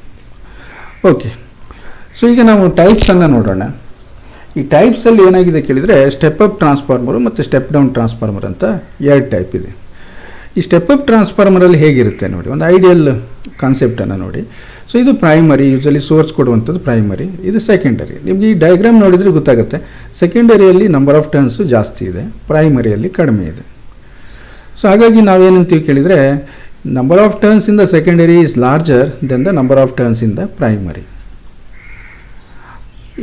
Okay, so ಈಗ ನಾವು ಟೈಪ್ಸನ್ನು ನೋಡೋಣ. ಈ ಟೈಪ್ಸಲ್ಲಿ ಏನಾಗಿದೆ ಕೇಳಿದರೆ, ಸ್ಟೆಪ್ ಅಪ್ ಟ್ರಾನ್ಸ್ಫಾರ್ಮರು ಮತ್ತು ಸ್ಟೆಪ್ ಡೌನ್ ಟ್ರಾನ್ಸ್ಫಾರ್ಮರ್ ಅಂತ 2 ಟೈಪ್ ಇದೆ. ಈ ಸ್ಟೆಪ್ ಅಪ್ ಟ್ರಾನ್ಸ್ಫಾರ್ಮರಲ್ಲಿ ಹೇಗಿರುತ್ತೆ ನೋಡಿ, ಒಂದು ಐಡಿಯಲ್ ಕಾನ್ಸೆಪ್ಟನ್ನು ನೋಡಿ. ಸೊ ಇದು ಪ್ರೈಮರಿ, ಯೂಶಲಿ ಸೋರ್ಸ್ ಕೊಡುವಂಥದ್ದು ಪ್ರೈಮರಿ, ಇದು ಸೆಕೆಂಡರಿ. ನಿಮಗೆ ಈ ಡಯಾಗ್ರಾಮ್ ನೋಡಿದರೆ ಗೊತ್ತಾಗುತ್ತೆ, ಸೆಕೆಂಡರಿಯಲ್ಲಿ ನಂಬರ್ ಆಫ್ ಟರ್ನ್ಸು ಜಾಸ್ತಿ ಇದೆ, ಪ್ರೈಮರಿಯಲ್ಲಿ ಕಡಿಮೆ ಇದೆ. ಸೊ ಹಾಗಾಗಿ ನಾವೇನಂತೀವಿ ಕೇಳಿದರೆ, number of turns in the secondary is larger then the number of turns in the primary.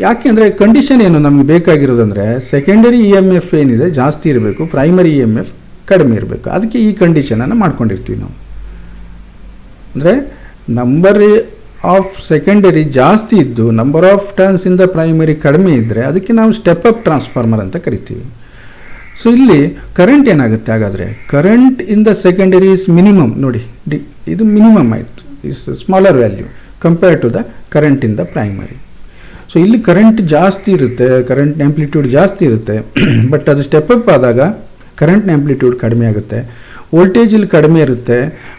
ಯಾಕೆ ಅಂದರೆ ಕಂಡೀಷನ್ ಏನು ನಮಗೆ ಬೇಕಾಗಿರೋದಂದರೆ ಸೆಕೆಂಡರಿ ಇ ಎಮ್ ಎಫ್ ಏನಿದೆ ಜಾಸ್ತಿ ಇರಬೇಕು, ಪ್ರೈಮರಿ ಇ ಎಮ್ ಎಫ್ ಕಡಿಮೆ ಇರಬೇಕು. ಅದಕ್ಕೆ ಈ ಕಂಡೀಷನನ್ನು ಮಾಡ್ಕೊಂಡಿರ್ತೀವಿ ನಾವು. ಅಂದರೆ ನಂಬರ್ ಆಫ್ ಸೆಕೆಂಡರಿ ಜಾಸ್ತಿ ಇದ್ದು ನಂಬರ್ ಆಫ್ ಟರ್ನ್ಸಿಂದ ಪ್ರೈಮರಿ ಕಡಿಮೆ ಇದ್ದರೆ ಅದಕ್ಕೆ ನಾವು ಸ್ಟೆಪ್ ಅಪ್ ಟ್ರಾನ್ಸ್ಫಾರ್ಮರ್ ಅಂತ ಕರಿತೀವಿ. ಸೊ ಇಲ್ಲಿ ಕರೆಂಟ್ ಏನಾಗುತ್ತೆ ಹಾಗಾದರೆ, current in the secondary is minimum. ನೋಡಿ ಇದು ಮಿನಿಮಮ್ ಆಯಿತು, is smaller value compare to the current in the primary. So ಇಲ್ಲಿ ಕರೆಂಟ್ ಜಾಸ್ತಿ ಇರುತ್ತೆ, ಕರೆಂಟ್ ಆಂಪ್ಲಿಟ್ಯೂಡ್ ಜಾಸ್ತಿ ಇರುತ್ತೆ, ಬಟ್ ಅದು ಸ್ಟೆಪ್ ಅಪ್ ಆದಾಗ ಕರೆಂಟ್ನ ಆಂಪ್ಲಿಟ್ಯೂಡ್ ಕಡಿಮೆ ಆಗುತ್ತೆ. ವೋಲ್ಟೇಜ್ ಇಲ್ಲಿ ಕಡಿಮೆ ಇರುತ್ತೆ,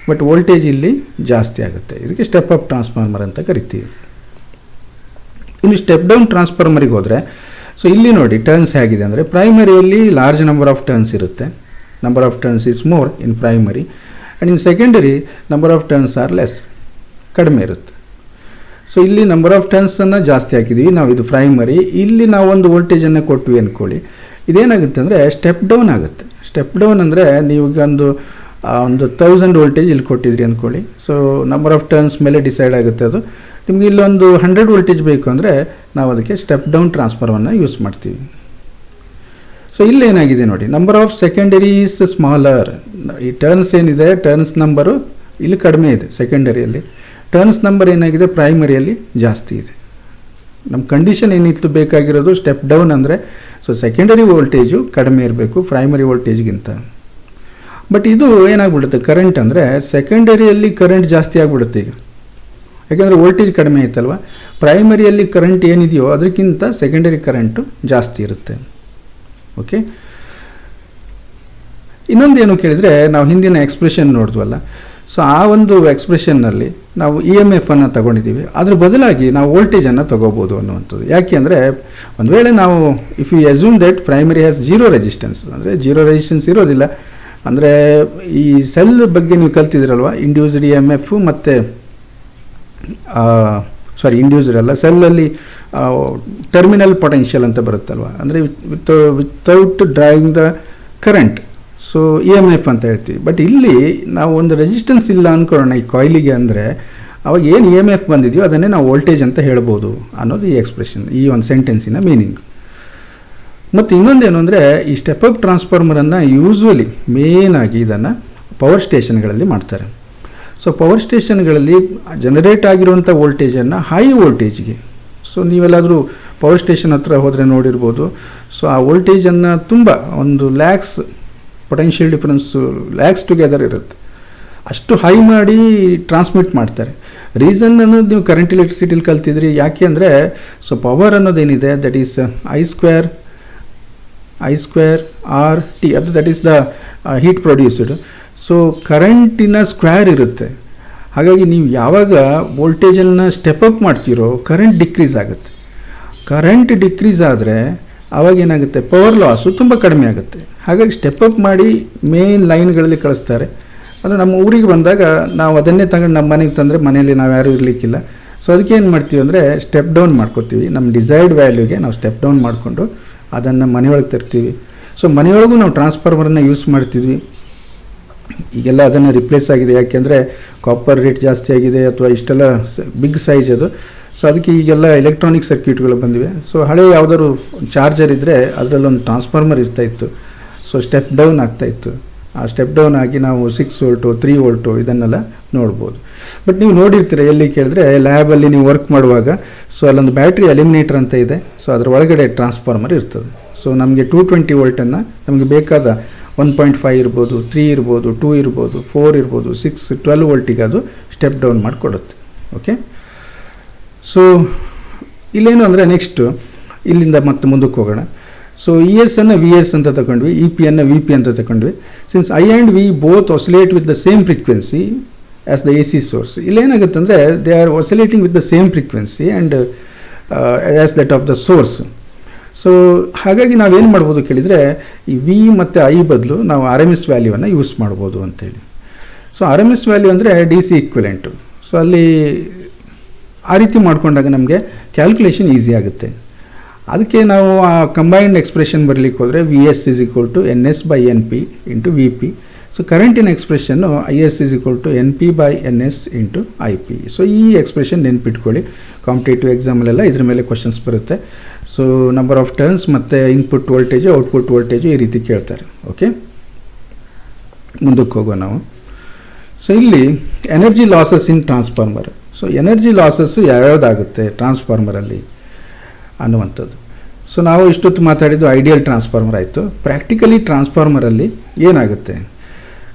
ಬಟ್ ವೋಲ್ಟೇಜ್ ಇಲ್ಲಿ ಜಾಸ್ತಿ ಆಗುತ್ತೆ. ಇದಕ್ಕೆ ಸ್ಟೆಪ್ ಅಪ್ ಟ್ರಾನ್ಸ್ಫಾರ್ಮರ್ ಅಂತ ಕರಿತೀವಿ. ಇನ್ನು ಸ್ಟೆಪ್ ಡೌನ್ ಟ್ರಾನ್ಸ್ಫಾರ್ಮರಿಗೆ ಹೋದರೆ, ಸೊ ಇಲ್ಲಿ ನೋಡಿ ಟರ್ನ್ಸ್ ಹೇಗಿದೆ ಅಂದರೆ, ಪ್ರೈಮರಿಯಲ್ಲಿ ಲಾರ್ಜ್ ನಂಬರ್ ಆಫ್ ಟರ್ನ್ಸ್ ಇರುತ್ತೆ, number of turns is more in primary, and in secondary number of turns are less, ಕಡಿಮೆ ಇರುತ್ತೆ. ಸೊ ಇಲ್ಲಿ ನಂಬರ್ ಆಫ್ ಟರ್ನ್ಸನ್ನು ಜಾಸ್ತಿ ಹಾಕಿದ್ದೀವಿ ನಾವು, ಇದು ಪ್ರೈಮರಿ. ಇಲ್ಲಿ ನಾವು ಒಂದು ವೋಲ್ಟೇಜನ್ನು ಕೊಟ್ವಿ ಅಂದ್ಕೊಳ್ಳಿ, ಇದೇನಾಗುತ್ತೆ ಅಂದರೆ ಸ್ಟೆಪ್ ಡೌನ್ ಆಗುತ್ತೆ. ಸ್ಟೆಪ್ ಡೌನ್ ಅಂದರೆ ನೀವೀಗ ಒಂದು 1000 ವೋಲ್ಟೇಜ್ ಇಲ್ಲಿ ಕೊಟ್ಟಿದ್ರಿ ಅಂದ್ಕೊಳ್ಳಿ. ಸೊ ನಂಬರ್ ಆಫ್ ಟರ್ನ್ಸ್ ಮೇಲೆ ಡಿಸೈಡ್ ಆಗುತ್ತೆ ಅದು. ನಿಮಗೆ ಇಲ್ಲೊಂದು 100 ವೋಲ್ಟೇಜ್ ಬೇಕು ಅಂದರೆ ನಾವು ಅದಕ್ಕೆ ಸ್ಟೆಪ್ ಡೌನ್ ಟ್ರಾನ್ಸ್ಫಾರ್ಮರ್ನ ಯೂಸ್ ಮಾಡ್ತೀವಿ. ಸೊ ಇಲ್ಲೇನಾಗಿದೆ ನೋಡಿ, number of secondary is smaller. ಈ ಟರ್ನ್ಸ್ ಏನಿದೆ, ಟರ್ನ್ಸ್ ನಂಬರು ಇಲ್ಲಿ ಕಡಿಮೆ ಇದೆ ಸೆಕೆಂಡರಿಯಲ್ಲಿ, ಟರ್ನ್ಸ್ ನಂಬರ್ ಏನಾಗಿದೆ ಪ್ರೈಮರಿಯಲ್ಲಿ ಜಾಸ್ತಿ ಇದೆ. ನಮ್ಮ ಕಂಡೀಷನ್ ಏನಿತ್ತು ಬೇಕಾಗಿರೋದು ಸ್ಟೆಪ್ ಡೌನ್ ಅಂದರೆ, ಸೊ ಸೆಕೆಂಡರಿ ವೋಲ್ಟೇಜು ಕಡಿಮೆ ಇರಬೇಕು ಪ್ರೈಮರಿ ವೋಲ್ಟೇಜ್ಗಿಂತ. ಬಟ್ ಇದು ಏನಾಗ್ಬಿಡುತ್ತೆ ಕರೆಂಟ್ ಅಂದರೆ, ಸೆಕೆಂಡರಿಯಲ್ಲಿ ಕರೆಂಟ್ ಜಾಸ್ತಿ ಆಗಿಬಿಡುತ್ತೆ ಈಗ, ಯಾಕೆಂದರೆ ವೋಲ್ಟೇಜ್ ಕಡಿಮೆ ಇತ್ತಲ್ವ. ಪ್ರೈಮರಿಯಲ್ಲಿ ಕರೆಂಟ್ ಏನಿದೆಯೋ ಅದಕ್ಕಿಂತ ಸೆಕೆಂಡರಿ ಕರೆಂಟು ಜಾಸ್ತಿ ಇರುತ್ತೆ. ಓಕೆ, ಇನ್ನೊಂದೇನು ಕೇಳಿದರೆ, ನಾವು ಹಿಂದಿನ ಎಕ್ಸ್ಪ್ರೆಷನ್ ನೋಡಿದ್ವಲ್ಲ, ಸೊ ಆ ಒಂದು ಎಕ್ಸ್ಪ್ರೆಷನ್ನಲ್ಲಿ ನಾವು ಇ ಎಮ್ ಎಫನ್ನು ತಗೊಂಡಿದ್ದೀವಿ, ಅದ್ರ ಬದಲಾಗಿ ನಾವು ವೋಲ್ಟೇಜನ್ನು ತೊಗೋಬೋದು ಅನ್ನುವಂಥದ್ದು. ಯಾಕೆ ಅಂದರೆ, ಒಂದು ವೇಳೆ ನಾವು if you assume that primary has zero resistance, ಅಂದರೆ ಜೀರೋ ರೆಸಿಸ್ಟೆನ್ಸ್ ಇರೋದಿಲ್ಲ, ಅಂದರೆ ಈ ಸೆಲ್ ಬಗ್ಗೆ ನೀವು ಕಲ್ತಿದ್ದೀರಲ್ವ, ಇಂಡ್ಯೂಸ್ಡ್ ಇ ಎಮ್ ಎಫ್ ಮತ್ತು ಇಂಡ್ಯೂಸ್ಡ್ ಅಲ್ಲ, ಸೆಲ್ಲಲ್ಲಿ ಟರ್ಮಿನಲ್ ಪೊಟೆನ್ಷಿಯಲ್ ಅಂತ ಬರುತ್ತಲ್ವ, ಅಂದರೆ without driving the current, so E M F ಅಂತ ಹೇಳ್ತೀವಿ. ಬಟ್ ಇಲ್ಲಿ ನಾವು ಒಂದು ರೆಸಿಸ್ಟೆನ್ಸ್ ಇಲ್ಲ ಅಂದ್ಕೊಳ್ಳೋಣ ಈ ಕಾಯಿಲಿಗೆ, ಅಂದರೆ ಅವಾಗ ಏನು ಇ ಎಮ್ ಎಫ್ ಬಂದಿದೆಯೋ ಅದನ್ನೇ ನಾವು ವೋಲ್ಟೇಜ್ ಅಂತ ಹೇಳ್ಬೋದು ಅನ್ನೋದು ಈ ಎಕ್ಸ್ಪ್ರೆಷನ್, ಈ ಒಂದು ಸೆಂಟೆನ್ಸಿನ ಮೀನಿಂಗ್. ಮತ್ತು ಇನ್ನೊಂದೇನು ಅಂದರೆ, ಈ ಸ್ಟೆಪ್ ಅಪ್ ಟ್ರಾನ್ಸ್ಫಾರ್ಮರನ್ನು ಯೂಸ್ವಲಿ ಮೇನಾಗಿ ಇದನ್ನು ಪವರ್ ಸ್ಟೇಷನ್ಗಳಲ್ಲಿ ಮಾಡ್ತಾರೆ. ಸೊ ಪವರ್ ಸ್ಟೇಷನ್ಗಳಲ್ಲಿ ಜನರೇಟ್ ಆಗಿರುವಂಥ ವೋಲ್ಟೇಜನ್ನು ಹೈ ವೋಲ್ಟೇಜ್ಗೆ, ಸೊ ನೀವೆಲ್ಲಾದರೂ ಪವರ್ ಸ್ಟೇಷನ್ ಹತ್ರ ಹೋದರೆ ನೋಡಿರ್ಬೋದು, ಸೊ ಆ ವೋಲ್ಟೇಜನ್ನು ತುಂಬ ಒಂದು lakhs potential difference lakhs together ಇರುತ್ತೆ, ಅಷ್ಟು ಹೈ ಮಾಡಿ ಟ್ರಾನ್ಸ್ಮಿಟ್ ಮಾಡ್ತಾರೆ. ರೀಸನ್ ಅನ್ನೋದು ನೀವು ಕರೆಂಟ್ ಎಲೆಕ್ಟ್ರಿಸಿಟಿಲಿ ಕಲ್ತಿದ್ರಿ. ಯಾಕೆ ಅಂದರೆ, ಸೊ ಪವರ್ ಅನ್ನೋದೇನಿದೆ that is I square R T, ಅದು that is the heat produced. So ಕರೆಂಟಿನ ಸ್ಕ್ವೇರ್ ಇರುತ್ತೆ. ಹಾಗಾಗಿ ನೀವು ಯಾವಾಗ ವೋಲ್ಟೇಜನ್ನು ಸ್ಟೆಪ್ ಅಪ್ ಮಾಡ್ತೀರೋ ಕರೆಂಟ್ ಡಿಕ್ರೀಸ್ ಆಗುತ್ತೆ. ಕರೆಂಟ್ ಡಿಕ್ರೀಸ್ ಆದರೆ ಆವಾಗ ಏನಾಗುತ್ತೆ, ಪವರ್ ಲಾಸು ತುಂಬ ಕಡಿಮೆ ಆಗುತ್ತೆ. ಹಾಗಾಗಿ ಸ್ಟೆಪ್ ಅಪ್ ಮಾಡಿ ಮೇನ್ ಲೈನ್ಗಳಲ್ಲಿ ಕಳಿಸ್ತಾರೆ. ಅದು ನಮ್ಮ ಊರಿಗೆ ಬಂದಾಗ ನಾವು ಅದನ್ನೇ ತಗೊಂಡು ನಮ್ಮ ಮನೆಗೆ ತಂದರೆ ಮನೆಯಲ್ಲಿ ನಾವು ಯಾರೂ ಇರಲಿಕ್ಕಿಲ್ಲ. ಸೊ ಅದಕ್ಕೆ ಏನು ಮಾಡ್ತೀವಿ ಅಂದರೆ ಸ್ಟೆಪ್ ಡೌನ್ ಮಾಡ್ಕೊತೀವಿ. ನಮ್ಮ ಡಿಸೈರ್ಡ್ ವ್ಯಾಲ್ಯೂಗೆ ನಾವು ಸ್ಟೆಪ್ ಡೌನ್ ಮಾಡಿಕೊಂಡು ಅದನ್ನು ಮನೆಯೊಳಗೆ ತರ್ತೀವಿ. ಸೊ ಮನೆಯೊಳಗೂ ನಾವು ಟ್ರಾನ್ಸ್ಫಾರ್ಮರನ್ನು ಯೂಸ್ ಮಾಡ್ತಿದ್ವಿ. ಈಗೆಲ್ಲ ಅದನ್ನು ರಿಪ್ಲೇಸ್ ಆಗಿದೆ, ಯಾಕೆಂದರೆ ಕಾಪರ್ ರೇಟ್ ಜಾಸ್ತಿ ಆಗಿದೆ ಅಥವಾ ಇಷ್ಟೆಲ್ಲ ಬಿಗ್ ಸೈಜ್ ಅದು. ಸೊ ಅದಕ್ಕೆ ಈಗೆಲ್ಲ ಎಲೆಕ್ಟ್ರಾನಿಕ್ ಸರ್ಕ್ಯೂಟ್ಗಳು ಬಂದಿವೆ. ಸೊ ಹಳೆ ಯಾವುದಾದ್ರು ಚಾರ್ಜರ್ ಇದ್ದರೆ ಅದರಲ್ಲೊಂದು ಟ್ರಾನ್ಸ್ಫಾರ್ಮರ್ ಇರ್ತಾಯಿತ್ತು. ಸೊ ಸ್ಟೆಪ್ ಡೌನ್ ಆಗ್ತಾಯಿತ್ತು. ಆ ಸ್ಟೆಪ್ ಡೌನ್ ಆಗಿ ನಾವು 6 ವೋಲ್ಟು 3 ವೋಲ್ಟು ಇದನ್ನೆಲ್ಲ ನೋಡ್ಬೋದು. ಬಟ್ ನೀವು ನೋಡಿರ್ತೀರ, ಎಲ್ಲಿ ಕೇಳಿದ್ರೆ ಲ್ಯಾಬಲ್ಲಿ ನೀವು ವರ್ಕ್ ಮಾಡುವಾಗ, ಸೊ ಅಲ್ಲೊಂದು ಬ್ಯಾಟ್ರಿ ಎಲಿಮಿನೇಟರ್ ಅಂತ ಇದೆ. ಸೊ ಅದರ ಒಳಗಡೆ ಟ್ರಾನ್ಸ್ಫಾರ್ಮರ್ ಇರ್ತದೆ. ಸೊ ನಮಗೆ 220 ವೋಲ್ಟನ್ನು ನಮಗೆ ಬೇಕಾದ 1.5 ಇರ್ಬೋದು, 3 ಇರ್ಬೋದು, 2 ಇರ್ಬೋದು, 4 ಇರ್ಬೋದು, 6, 12 ವೋಲ್ಟಿಗೆ ಅದು ಸ್ಟೆಪ್ ಡೌನ್ ಮಾಡಿಕೊಡುತ್ತೆ. ಓಕೆ, ಸೊ ಇಲ್ಲೇನು ಅಂದರೆ ನೆಕ್ಸ್ಟು ಇಲ್ಲಿಂದ ಮತ್ತೆ ಮುಂದಕ್ಕೆ ಹೋಗೋಣ. ಸೊ ಇ ಎಸ್ ಅನ್ನು ವಿ ಎಸ್ ಅಂತ ತಗೊಂಡ್ವಿ, ಇ ಪಿ ಅನ್ನು ವಿ ಪಿ ಅಂತ ತಗೊಂಡ್ವಿ. Since I and V both oscillate with the same frequency as the A C source. ಇಲ್ಲೇನಾಗುತ್ತೆ ಅಂದರೆ they are oscillating with the same frequency and as that of the source. So ಹಾಗಾಗಿ ನಾವೇನು ಮಾಡ್ಬೋದು ಕೇಳಿದರೆ, ಈ V ಮತ್ತು ಐ ಬದಲು ನಾವು ಆರ್ ಎಮ್ ಎಸ್ ವ್ಯಾಲ್ಯೂವನ್ನು ಯೂಸ್ ಮಾಡ್ಬೋದು ಅಂತೇಳಿ. So R M S value ಅಂದರೆ ಡಿ ಸಿ ಈಕ್ವಿಲೆಂಟು. ಸೊ ಅಲ್ಲಿ ಆ ರೀತಿ ಮಾಡ್ಕೊಂಡಾಗ ನಮಗೆ ಕ್ಯಾಲ್ಕುಲೇಷನ್ ಈಸಿ ಆಗುತ್ತೆ. ಅದಕ್ಕೆ ನಾವು ಆ ಕಂಬೈನ್ಡ್ ಎಕ್ಸ್ಪ್ರೆಷನ್ ಬರಲಿಕ್ಕೆ ಹೋದರೆ V S is equal to N S by N P into V P. So ಕರೆಂಟಿನ ಎಕ್ಸ್ಪ್ರೆಷನ್ನು IS = NP/NS × IP. ಸೊ ಈ ಎಕ್ಸ್ಪ್ರೆಷನ್ ನೆನ್ಪಿಟ್ಕೊಳ್ಳಿ, ಕಾಂಪಿಟೇಟಿವ್ ಎಕ್ಸಾಮಲ್ಲೆಲ್ಲ ಇದ್ರ ಮೇಲೆ ಕ್ವಶನ್ಸ್ ಬರುತ್ತೆ. ಸೊ ನಂಬರ್ ಆಫ್ ಟರ್ನ್ಸ್ ಮತ್ತು ಇನ್ಪುಟ್ ವೋಲ್ಟೇಜು ಔಟ್ಪುಟ್ ವೋಲ್ಟೇಜು ಈ ರೀತಿ ಕೇಳ್ತಾರೆ. ಓಕೆ, ಮುಂದಕ್ಕೆ ಹೋಗೋಣ ನಾವು. ಸೊ ಇಲ್ಲಿ energy losses in transformer. So energy losses ಯಾವ್ಯಾವುದಾಗುತ್ತೆ ಟ್ರಾನ್ಸ್ಫಾರ್ಮರಲ್ಲಿ ಅನ್ನುವಂಥದ್ದು. ಸೊ ನಾವು ಇಷ್ಟೊತ್ತು ಮಾತಾಡಿದ್ದು ಐಡಿಯಲ್ ಟ್ರಾನ್ಸ್ಫಾರ್ಮರ್ ಆಯಿತು. ಪ್ರಾಕ್ಟಿಕಲಿ ಟ್ರಾನ್ಸ್ಫಾರ್ಮರಲ್ಲಿ ಏನಾಗುತ್ತೆ?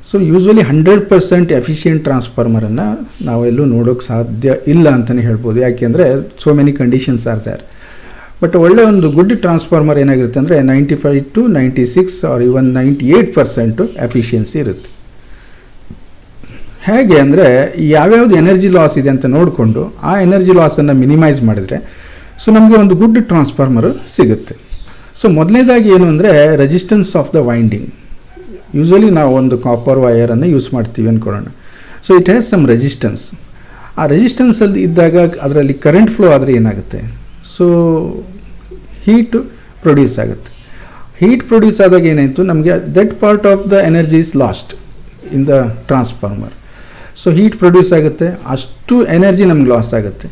ಸೊ ಯೂಶ್ವಲಿ 100% ಎಫಿಷಿಯೆಂಟ್ ಟ್ರಾನ್ಸ್ಫಾರ್ಮರನ್ನು ನಾವೆಲ್ಲೂ ನೋಡೋಕ್ಕೆ ಸಾಧ್ಯ ಇಲ್ಲ ಅಂತಲೇ ಹೇಳ್ಬೋದು. ಯಾಕೆಂದರೆ so many conditions are there. But ಒಳ್ಳೆ ಒಂದು ಗುಡ್ ಟ್ರಾನ್ಸ್ಫಾರ್ಮರ್ ಏನಾಗಿರುತ್ತೆ ಅಂದರೆ 95 to 96 ಆರ್ ಇವನ್ 98% ಎಫಿಷಿಯನ್ಸಿ ಇರುತ್ತೆ. ಹೇಗೆ ಅಂದರೆ ಯಾವ್ಯಾವುದು ಎನರ್ಜಿ ಲಾಸ್ ಇದೆ ಅಂತ ನೋಡಿಕೊಂಡು ಆ ಎನರ್ಜಿ ಲಾಸನ್ನು ಮಿನಿಮೈಸ್ ಮಾಡಿದರೆ ಸೊ ನಮಗೆ ಒಂದು ಗುಡ್ ಟ್ರಾನ್ಸ್ಫಾರ್ಮರು ಸಿಗುತ್ತೆ. ಸೊ ಮೊದಲನೇದಾಗಿ ಏನು ಅಂದರೆ resistance of the winding. Usually ನಾವು ಒಂದು ಕಾಪರ್ ವೈರನ್ನು ಯೂಸ್ ಮಾಡ್ತೀವಿ ಅಂದ್ಕೊಳ್ಳೋಣ. So it has some resistance. ಆ ರೆಸಿಸ್ಟೆನ್ಸಲ್ಲಿ ಇದ್ದಾಗ ಅದರಲ್ಲಿ ಕರೆಂಟ್ ಫ್ಲೋ ಆದರೆ ಏನಾಗುತ್ತೆ? ಸೊ ಹೀಟ್ ಪ್ರೊಡ್ಯೂಸ್ ಆಗುತ್ತೆ. ಹೀಟ್ ಪ್ರೊಡ್ಯೂಸ್ ಆದಾಗ ಏನಾಯಿತು, ನಮಗೆ that part of the energy is lost in the transformer. So heat produce ಆಗುತ್ತೆ, ಅಷ್ಟು ಎನರ್ಜಿ ನಮ್ಗೆ ಲಾಸ್ ಆಗುತ್ತೆ.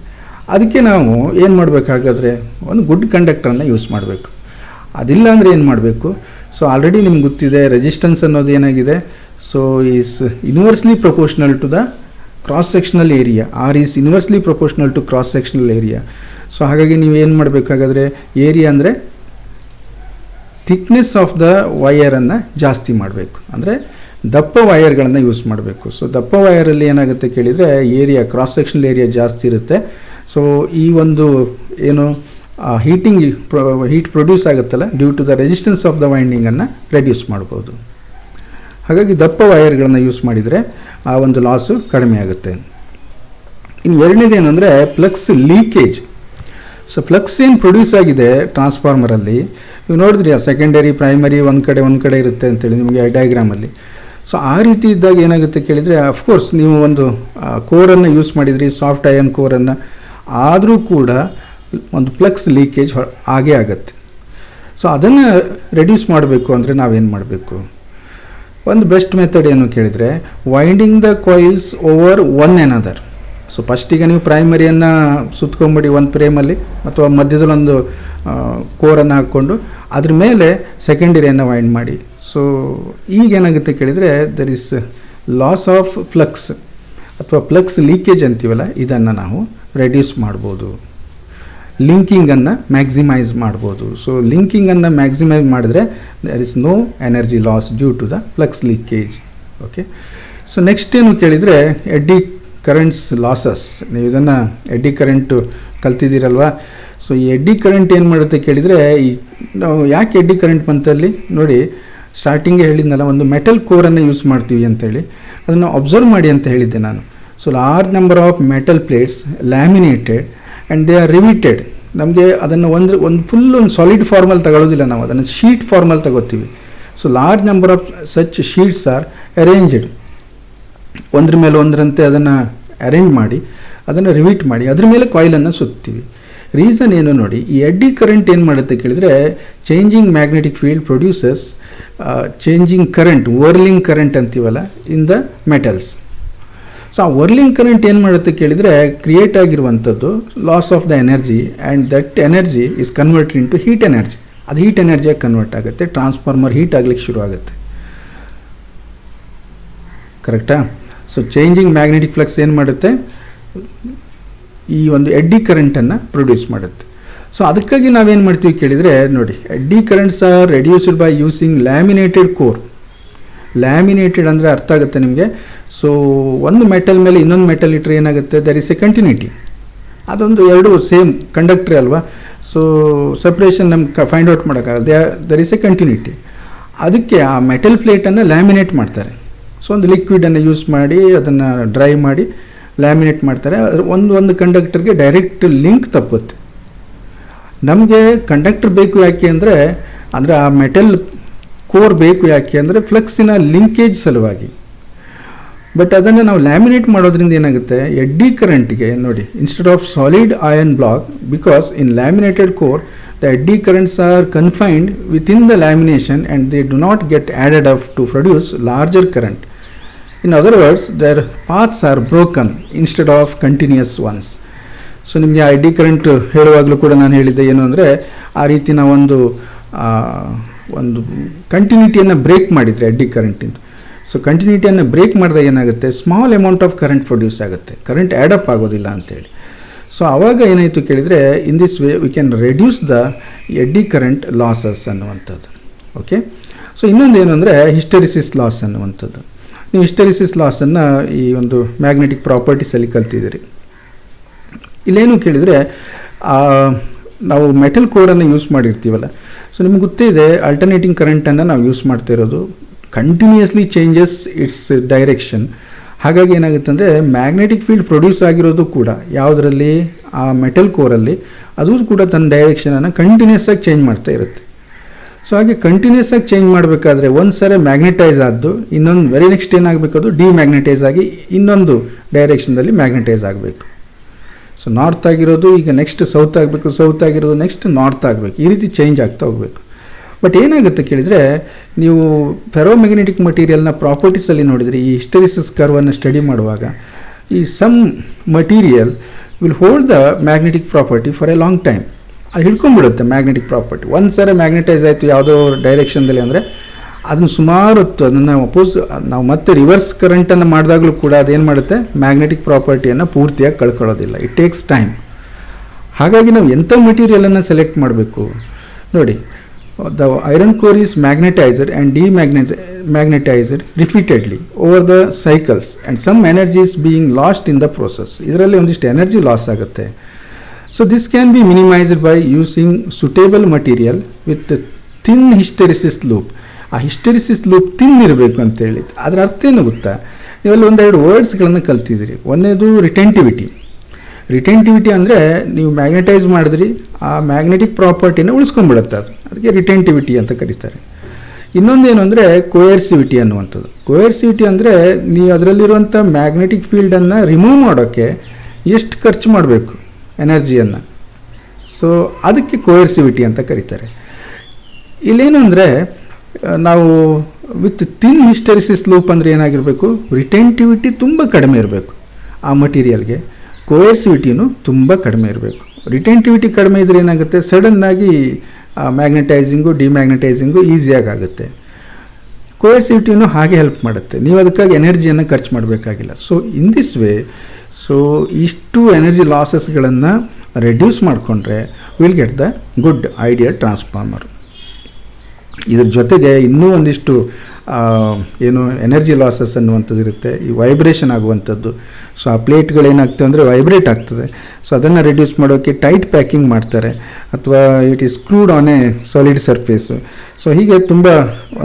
ಅದಕ್ಕೆ ನಾವು ಏನು ಮಾಡಬೇಕಾಗಾದ್ರೆ ಒಂದು ಗುಡ್ ಕಂಡಕ್ಟರನ್ನು ಯೂಸ್ ಮಾಡಬೇಕು. ಅದಿಲ್ಲ ಅಂದರೆ ಏನು ಮಾಡಬೇಕು? ಸೊ ಆಲ್ರೆಡಿ ನಿಮ್ಗೆ ಗೊತ್ತಿದೆ ರೆಸಿಸ್ಟೆನ್ಸ್ ಅನ್ನೋದು ಏನಾಗಿದೆ. So is inversely proportional to the cross sectional area, R is inversely proportional to cross sectional area. So ಹಾಗಾಗಿ ನೀವು ಏನು ಮಾಡಬೇಕಾಗಾದ್ರೆ ಏರಿಯಾ ಅಂದರೆ ಥಿಕ್ನೆಸ್ ಆಫ್ ದ ವಯರನ್ನು ಜಾಸ್ತಿ ಮಾಡಬೇಕು, ಅಂದರೆ ದಪ್ಪ ವಯರ್ಗಳನ್ನು ಯೂಸ್ ಮಾಡಬೇಕು. ಸೊ ದಪ್ಪ ವಯರಲ್ಲಿ ಏನಾಗುತ್ತೆ ಕೇಳಿದರೆ ಏರಿಯಾ ಕ್ರಾಸ್ ಸೆಕ್ಷನಲ್ ಏರಿಯಾ ಜಾಸ್ತಿ ಇರುತ್ತೆ. ಸೊ ಈ ಒಂದು ಏನು ಹೀಟ್ ಪ್ರೊಡ್ಯೂಸ್ ಆಗುತ್ತಲ್ಲ due to the resistance of the ವೈಂಡಿಂಗನ್ನು ರೆಡ್ಯೂಸ್ ಮಾಡ್ಬೋದು. ಹಾಗಾಗಿ ದಪ್ಪ ವಯರ್ಗಳನ್ನು ಯೂಸ್ ಮಾಡಿದರೆ ಆ ಒಂದು ಲಾಸು ಕಡಿಮೆ ಆಗುತ್ತೆ. ಇನ್ನು ಎರಡನೇದೇನೆಂದರೆ ಫ್ಲಕ್ಸ್ ಲೀಕೇಜ್. ಸೊ ಫ್ಲಕ್ಸ್ ಏನು ಪ್ರೊಡ್ಯೂಸ್ ಆಗಿದೆ ಟ್ರಾನ್ಸ್ಫಾರ್ಮರಲ್ಲಿ, ನೀವು ನೋಡಿದ್ರಿ ಸೆಕೆಂಡರಿ ಪ್ರೈಮರಿ ಒಂದು ಕಡೆ ಇರುತ್ತೆ ಅಂತೇಳಿ ನಿಮಗೆ ಡಯಾಗ್ರಾಮಲ್ಲಿ. ಸೊ ಆ ರೀತಿ ಇದ್ದಾಗ ಏನಾಗುತ್ತೆ ಕೇಳಿದರೆ ಅಫ್ಕೋರ್ಸ್ ನೀವು ಒಂದು ಕೋರನ್ನು ಯೂಸ್ ಮಾಡಿದ್ರಿ, ಸಾಫ್ಟ್ ಅಯನ್ ಕೋರನ್ನು, ಆದರೂ ಕೂಡ ಒಂದು ಫ್ಲಕ್ಸ್ ಲೀಕೇಜ್ ಆಗೇ ಆಗುತ್ತೆ. ಸೊ ಅದನ್ನು ರೆಡ್ಯೂಸ್ ಮಾಡಬೇಕು ಅಂದರೆ ನಾವೇನು ಮಾಡಬೇಕು? ಒಂದು ಬೆಸ್ಟ್ ಮೆಥಡ್ ಏನು ಕೇಳಿದರೆ winding the coils over one another. So ಫಸ್ಟಿಗೆ ನೀವು ಪ್ರೈಮರಿಯನ್ನು ಸುತ್ಕೊಂಬಿಡಿ ಒಂದು ಫ್ರೇಮಲ್ಲಿ ಅಥವಾ ಮಧ್ಯದಲ್ಲಿ ಒಂದು ಕೋರನ್ನು ಹಾಕ್ಕೊಂಡು ಅದ್ರ ಮೇಲೆ ಸೆಕೆಂಡರಿಯನ್ನು ವೈಂಡ್ ಮಾಡಿ. ಸೊ ಈಗೇನಾಗುತ್ತೆ ಕೇಳಿದರೆ there is loss of flux ಅಥವಾ ಫ್ಲಕ್ಸ್ ಲೀಕೇಜ್ ಅಂತೀವಲ್ಲ, ಇದನ್ನು ನಾವು ರೆಡ್ಯೂಸ್ ಮಾಡ್ಬೋದು. ಲಿಂಕಿಂಗನ್ನು ಮ್ಯಾಕ್ಸಿಮೈಸ್ ಮಾಡ್ಬೋದು. ಸೊ ಲಿಂಕಿಂಗನ್ನು ಮ್ಯಾಕ್ಸಿಮೈಸ್ ಮಾಡಿದ್ರೆ there is no energy loss due to the flux leakage. Okay, so next ಏನು ಕೇಳಿದರೆ ಎಡ್ಡಿ ಕರೆಂಟ್ಸ್ ಲಾಸಸ್. ನೀವು ಇದನ್ನು ಎಡ್ಡಿ ಕರೆಂಟು ಕಲ್ತಿದ್ದೀರಲ್ವ. ಸೊ ಈ ಎಡ್ಡಿ ಕರೆಂಟ್ ಏನು ಮಾಡುತ್ತೆ ಕೇಳಿದರೆ ನಾವು ಯಾಕೆ ಎಡ್ಡಿ ಕರೆಂಟ್ ಬಂತಲ್ಲಿ ನೋಡಿ, ಸ್ಟಾರ್ಟಿಂಗೇ ಹೇಳಿದ್ನಲ್ಲ ಒಂದು ಮೆಟಲ್ ಕೋರನ್ನು ಯೂಸ್ ಮಾಡ್ತೀವಿ ಅಂತೇಳಿ, ಅದನ್ನು ಅಬ್ಸರ್ವ್ ಮಾಡಿ ಅಂತ ಹೇಳಿದ್ದೆ ನಾನು. So large number of metal plates laminated and they are riveted. ನಮಗೆ ಅದನ್ನು ಒಂದು ಫುಲ್ ಒಂದು ಸಾಲಿಡ್ ಫಾರ್ಮಲ್ಲಿ ತಗೊಳ್ಳೋದಿಲ್ಲ, ನಾವು ಅದನ್ನು ಶೀಟ್ ಫಾರ್ಮಲ್ಲಿ ತಗೋತೀವಿ. So large number of such sheets are arranged, ಒಂದ್ರ ಮೇಲೆ ಒಂದರಂತೆ ಅದನ್ನು ಅರೇಂಜ್ ಮಾಡಿ ಅದನ್ನು ರಿವೀಟ್ ಮಾಡಿ ಅದ್ರ ಮೇಲೆ ಕಾಯಿಲನ್ನು ಸುತ್ತೀವಿ. ರೀಸನ್ ಏನು ನೋಡಿ, ಈ ಎಡ್ಡಿ ಕರೆಂಟ್ ಏನು ಮಾಡುತ್ತೆ ಕೇಳಿದರೆ changing magnetic field produces changing current, whirling current ಅಂತೀವಲ್ಲ ಇನ್ ದ ಮೆಟಲ್ಸ್. ಸೊ ಆ ವರ್ಲಿಂಗ್ ಕರೆಂಟ್ ಏನು ಮಾಡುತ್ತೆ ಕೇಳಿದರೆ ಕ್ರಿಯೇಟ್ ಆಗಿರುವಂಥದ್ದು loss of the energy and that energy is convert into heat energy. ಅದು ಹೀಟ್ ಎನರ್ಜಿಯಾಗಿ ಕನ್ವರ್ಟ್ ಆಗುತ್ತೆ, ಟ್ರಾನ್ಸ್ಫಾರ್ಮರ್ ಹೀಟ್ ಆಗಲಿಕ್ಕೆ ಶುರು ಆಗುತ್ತೆ. ಕರೆಕ್ಟಾ? ಸೊ ಚೇಂಜಿಂಗ್ ಮ್ಯಾಗ್ನೆಟಿಕ್ ಫ್ಲಕ್ಸ್ ಏನು ಮಾಡುತ್ತೆ, ಈ ಒಂದು ಎಡ್ಡಿ ಕರೆಂಟನ್ನು ಪ್ರೊಡ್ಯೂಸ್ ಮಾಡುತ್ತೆ. ಸೊ ಅದಕ್ಕಾಗಿ ನಾವೇನು ಮಾಡ್ತೀವಿ ಕೇಳಿದರೆ ನೋಡಿ, eddy currents are reduced by using laminated core. Laminated ಅಂದರೆ ಅರ್ಥ ಆಗುತ್ತೆ ನಿಮಗೆ. ಸೊ ಒಂದು ಮೆಟಲ್ ಮೇಲೆ ಇನ್ನೊಂದು ಮೆಟಲ್ ಇಟ್ಟರೆ ಏನಾಗುತ್ತೆ, ದರ್ ಇಸ್ ಎ ಕಂಟಿನ್ಯೂಟಿ. ಅದೊಂದು ಎರಡು ಸೇಮ್ ಕಂಡಕ್ಟ್ರಿ ಅಲ್ವಾ. ಸೊ ಸಪ್ರೇಷನ್ ನಮ್ಗೆ ಫೈಂಡ್ ಔಟ್ ಮಾಡೋಕ್ಕಾಗಲ್ಲ, ದರ್ ಇಸ್ ಎ ಕಂಟಿನ್ಯೂಟಿ. ಅದಕ್ಕೆ ಆ ಮೆಟಲ್ ಪ್ಲೇಟನ್ನು ಲ್ಯಾಮಿನೇಟ್ ಮಾಡ್ತಾರೆ. ಸೊ ಒಂದು ಲಿಕ್ವಿಡನ್ನು ಯೂಸ್ ಮಾಡಿ ಅದನ್ನು ಡ್ರೈ ಮಾಡಿ ಲ್ಯಾಮಿನೇಟ್ ಮಾಡ್ತಾರೆ. ಒಂದು ಕಂಡಕ್ಟರ್ಗೆ ಡೈರೆಕ್ಟ್ ಲಿಂಕ್ ತಪ್ಪುತ್ತೆ. ನಮಗೆ ಕಂಡಕ್ಟರ್ ಬೇಕು ಯಾಕೆ ಅಂದರೆ ಆ ಮೆಟಲ್ ಕೋರ್ ಬೇಕು ಯಾಕೆ ಅಂದರೆ ಫ್ಲಕ್ಸಿನ ಲಿಂಕೇಜ್ ಸಲುವಾಗಿ. ಬಟ್ ಅದನ್ನು ನಾವು ಲ್ಯಾಮಿನೇಟ್ ಮಾಡೋದ್ರಿಂದ ಏನಾಗುತ್ತೆ, ಎಡ್ಡಿ ಕರೆಂಟ್ಗೆ ನೋಡಿ, instead of solid iron block, because in laminated core the eddy currents are confined within the lamination and they do not get added up to produce larger current. In other words, their paths are broken instead of continuous ones. So ನಿಮಗೆ ಆ eddy current ಹೇಳುವಾಗಲೂ ಕೂಡ ನಾನು ಹೇಳಿದ್ದೆ ಏನು ಅಂದರೆ, ಆ ರೀತಿ ನಾವೊಂದು ಒಂದು ಕಂಟಿನ್ಯೂಟಿಯನ್ನು ಬ್ರೇಕ್ ಮಾಡಿದರೆ ಎಡ್ಡಿ ಕರೆಂಟಿಂದ. ಸೊ ಕಂಟಿನ್ಯೂಟಿಯನ್ನು ಬ್ರೇಕ್ ಮಾಡಿದಾಗ ಏನಾಗುತ್ತೆ, small amount of current produce ಆಗುತ್ತೆ, ಕರೆಂಟ್ ಆ್ಯಡಪ್ ಆಗೋದಿಲ್ಲ ಅಂತೇಳಿ. ಸೊ ಆವಾಗ ಏನಾಯಿತು ಕೇಳಿದರೆ, in this way we can reduce the eddy current losses ಅನ್ನುವಂಥದ್ದು. ಓಕೆ. ಸೊ ಇನ್ನೊಂದು ಏನು ಅಂದರೆ ಹಿಸ್ಟೆರಿಸಿಸ್ ಲಾಸ್ ಅನ್ನುವಂಥದ್ದು. ನೀವು ಹಿಸ್ಟೆರಿಸಿಸ್ ಲಾಸನ್ನು ಈ ಒಂದು ಮ್ಯಾಗ್ನೆಟಿಕ್ ಪ್ರಾಪರ್ಟೀಸಲ್ಲಿ ಕಲ್ತಿದ್ದೀರಿ. ಇಲ್ಲೇನು ಕೇಳಿದರೆ, ನಾವು ಮೆಟಲ್ ಕೋಡನ್ನು ಯೂಸ್ ಮಾಡಿರ್ತೀವಲ್ಲ, ಸೊ ನಿಮ್ಗೆ ಗೊತ್ತಿದೆ ಆಲ್ಟರ್ನೇಟಿಂಗ್ ಕರೆಂಟನ್ನು ನಾವು ಯೂಸ್ ಮಾಡ್ತಾ ಇರೋದು ಕಂಟಿನ್ಯೂಯಸ್ಲಿ ಚೇಂಜಸ್ ಇಟ್ಸ್ ಡೈರೆಕ್ಷನ್. ಹಾಗಾಗಿ ಏನಾಗುತ್ತೆ ಅಂದರೆ ಮ್ಯಾಗ್ನೆಟಿಕ್ ಫೀಲ್ಡ್ ಪ್ರೊಡ್ಯೂಸ್ ಆಗಿರೋದು ಕೂಡ ಯಾವುದರಲ್ಲಿ, ಆ ಮೆಟಲ್ ಕೋರಲ್ಲಿ, ಅದು ಕೂಡ ತನ್ನ ಡೈರೆಕ್ಷನನ್ನು ಕಂಟಿನ್ಯೂಸ್ ಆಗಿ ಚೇಂಜ್ ಮಾಡ್ತಾ ಇರುತ್ತೆ. ಸೊ ಹಾಗೆ ಕಂಟಿನ್ಯೂಸ್ ಆಗಿ ಚೇಂಜ್ ಮಾಡಬೇಕಾದ್ರೆ ಒಂದು ಸರಿ ಮ್ಯಾಗ್ನೆಟೈಸ್ ಆದ್ದು ಇನ್ನೊಂದು ವೆರಿ ನೆಕ್ಸ್ಟ್ ಏನಾಗಬೇಕು, ಅದು ಡಿಮ್ಯಾಗ್ನೆಟೈಸ್ ಆಗಿ ಇನ್ನೊಂದು ಡೈರೆಕ್ಷನ್ದಲ್ಲಿ ಮ್ಯಾಗ್ನೆಟೈಸ್ ಆಗಬೇಕು. ಸೊ ನಾರ್ತ್ ಆಗಿರೋದು ಈಗ ನೆಕ್ಸ್ಟ್ ಸೌತ್ ಆಗಬೇಕು, ಸೌತ್ ಆಗಿರೋದು ನೆಕ್ಸ್ಟ್ ನಾರ್ತ್ ಆಗಬೇಕು, ಈ ರೀತಿ ಚೇಂಜ್ ಆಗ್ತಾ ಹೋಗಬೇಕು. ಬಟ್ ಏನಾಗುತ್ತೆ ಕೇಳಿದರೆ, ನೀವು ಫೆರೋಮ್ಯಾಗ್ನೆಟಿಕ್ ಮಟೀರಿಯಲ್ನ ಪ್ರಾಪರ್ಟೀಸಲ್ಲಿ ನೋಡಿದರೆ, ಈ ಹಿಸ್ಟೆರಿಸಿಸ್ ಕರ್ವನ್ನು ಸ್ಟಡಿ ಮಾಡುವಾಗ, ಈ some material will hold the magnetic property for a long time. ಅದು ಹಿಡ್ಕೊಂಡ್ಬಿಡುತ್ತೆ ಮ್ಯಾಗ್ನೆಟಿಕ್ ಪ್ರಾಪರ್ಟಿ. ಒಂದು ಸರಿ ಮ್ಯಾಗ್ನೆಟೈಸ್ ಆಯಿತು ಯಾವುದೋ ಡೈರೆಕ್ಷನ್ದಲ್ಲಿ ಅಂದರೆ ಅದನ್ನು ಸುಮಾರು ಹೊತ್ತು ಅದನ್ನು ನಾವು ಮತ್ತೆ ರಿವರ್ಸ್ ಕರೆಂಟನ್ನು ಮಾಡಿದಾಗಲೂ ಕೂಡ ಅದೇನು ಮಾಡುತ್ತೆ, ಮ್ಯಾಗ್ನೆಟಿಕ್ ಪ್ರಾಪರ್ಟಿಯನ್ನು ಪೂರ್ತಿಯಾಗಿ ಕಳ್ಕೊಳ್ಳೋದಿಲ್ಲ. It takes time. ಹಾಗಾಗಿ ನಾವು ಎಂಥ ಮೆಟೀರಿಯಲನ್ನು ಸೆಲೆಕ್ಟ್ ಮಾಡಬೇಕು ನೋಡಿ. The iron core is magnetised and demagnetised repeatedly over the cycles and some energy is being lost in the process. ಇದರಲ್ಲಿ ಒಂದಿಷ್ಟು ಎನರ್ಜಿ ಲಾಸ್ ಆಗುತ್ತೆ. So this can be minimised by using suitable material with thin hysteresis loop. ಆ hysteresis loop thin ಇರಬೇಕು ಅಂತೇಳಿ. ಅದರ ಅರ್ಥ ಏನು ಗೊತ್ತಾ, ನೀವೆಲ್ಲ ಒಂದೆರಡು ವರ್ಡ್ಸ್ಗಳನ್ನು ಕಲ್ತಿದ್ದೀರಿ. ಒಂದೇದು ರಿಟೆಂಟಿವಿಟಿ. ರಿಟೆಂಟಿವಿಟಿ ಅಂದರೆ ನೀವು ಮ್ಯಾಗ್ನೆಟೈಸ್ ಮಾಡಿದ್ರಿ, ಆ ಮ್ಯಾಗ್ನೆಟಿಕ್ ಪ್ರಾಪರ್ಟಿನ ಉಳಿಸ್ಕೊಂಡ್ಬಿಡುತ್ತೆ, ಅದಕ್ಕೆ ರಿಟೆಂಟಿವಿಟಿ ಅಂತ ಕರೀತಾರೆ. ಇನ್ನೊಂದೇನು ಅಂದರೆ ಕೋಯರ್ಸಿವಿಟಿ ಅನ್ನುವಂಥದ್ದು. ಕೋಯರ್ಸಿವಿಟಿ ಅಂದರೆ ನೀವು ಅದರಲ್ಲಿರುವಂಥ ಮ್ಯಾಗ್ನೆಟಿಕ್ ಫೀಲ್ಡನ್ನು ರಿಮೂವ್ ಮಾಡೋಕ್ಕೆ ಎಷ್ಟು ಖರ್ಚು ಮಾಡಬೇಕು ಎನರ್ಜಿಯನ್ನು, ಸೊ ಅದಕ್ಕೆ ಕೋಯರ್ಸಿವಿಟಿ ಅಂತ ಕರೀತಾರೆ. ಇಲ್ಲೇನು ಅಂದರೆ ನಾವು ವಿತ್ ಥಿನ್ ಹಿಸ್ಟೆರಿಸಿಸ್ ಲೂಪ್ ಅಂದರೆ ಏನಾಗಿರಬೇಕು, ರಿಟೆಂಟಿವಿಟಿ ತುಂಬ ಕಡಿಮೆ ಇರಬೇಕು ಆ ಮಟೀರಿಯಲ್ಗೆ, ಕೋಯರ್ಸಿವಿಟಿನೂ ತುಂಬ ಕಡಿಮೆ ಇರಬೇಕು. ರಿಟೆಂಟಿವಿಟಿ ಕಡಿಮೆ ಇದ್ದರೆ ಏನಾಗುತ್ತೆ, ಸಡನ್ನಾಗಿ ಮ್ಯಾಗ್ನೆಟೈಸಿಂಗು ಡಿಮ್ಯಾಗ್ನೆಟೈಸಿಂಗು ಈಸಿಯಾಗಿ ಆಗುತ್ತೆ. ಕೋಯರ್ಸಿವಿಟಿನೂ ಹಾಗೆ ಹೆಲ್ಪ್ ಮಾಡುತ್ತೆ, ನೀವು ಅದಕ್ಕಾಗಿ ಎನರ್ಜಿಯನ್ನು ಖರ್ಚು ಮಾಡಬೇಕಾಗಿಲ್ಲ. So in this way, so ಇಷ್ಟು ಎನರ್ಜಿ ಲಾಸಸ್ಗಳನ್ನು ರೆಡ್ಯೂಸ್ ಮಾಡಿಕೊಂಡ್ರೆ will get the good ideal transformer. ಇದ್ರ ಜೊತೆಗೆ ಇನ್ನೂ ಒಂದಿಷ್ಟು ಏನು ಎನರ್ಜಿ ಲಾಸಸ್ ಅನ್ನುವಂಥದ್ದು ಇರುತ್ತೆ, ಈ ವೈಬ್ರೇಷನ್ ಆಗುವಂಥದ್ದು. ಸೊ ಆ ಪ್ಲೇಟ್ಗಳೇನಾಗ್ತದೆ ಅಂದರೆ ವೈಬ್ರೇಟ್ ಆಗ್ತದೆ. ಸೊ ಅದನ್ನು ರಿಡ್ಯೂಸ್ ಮಾಡೋಕ್ಕೆ ಟೈಟ್ ಪ್ಯಾಕಿಂಗ್ ಮಾಡ್ತಾರೆ, ಅಥವಾ it is screwed on a solid surface. So ಹೀಗೆ ತುಂಬ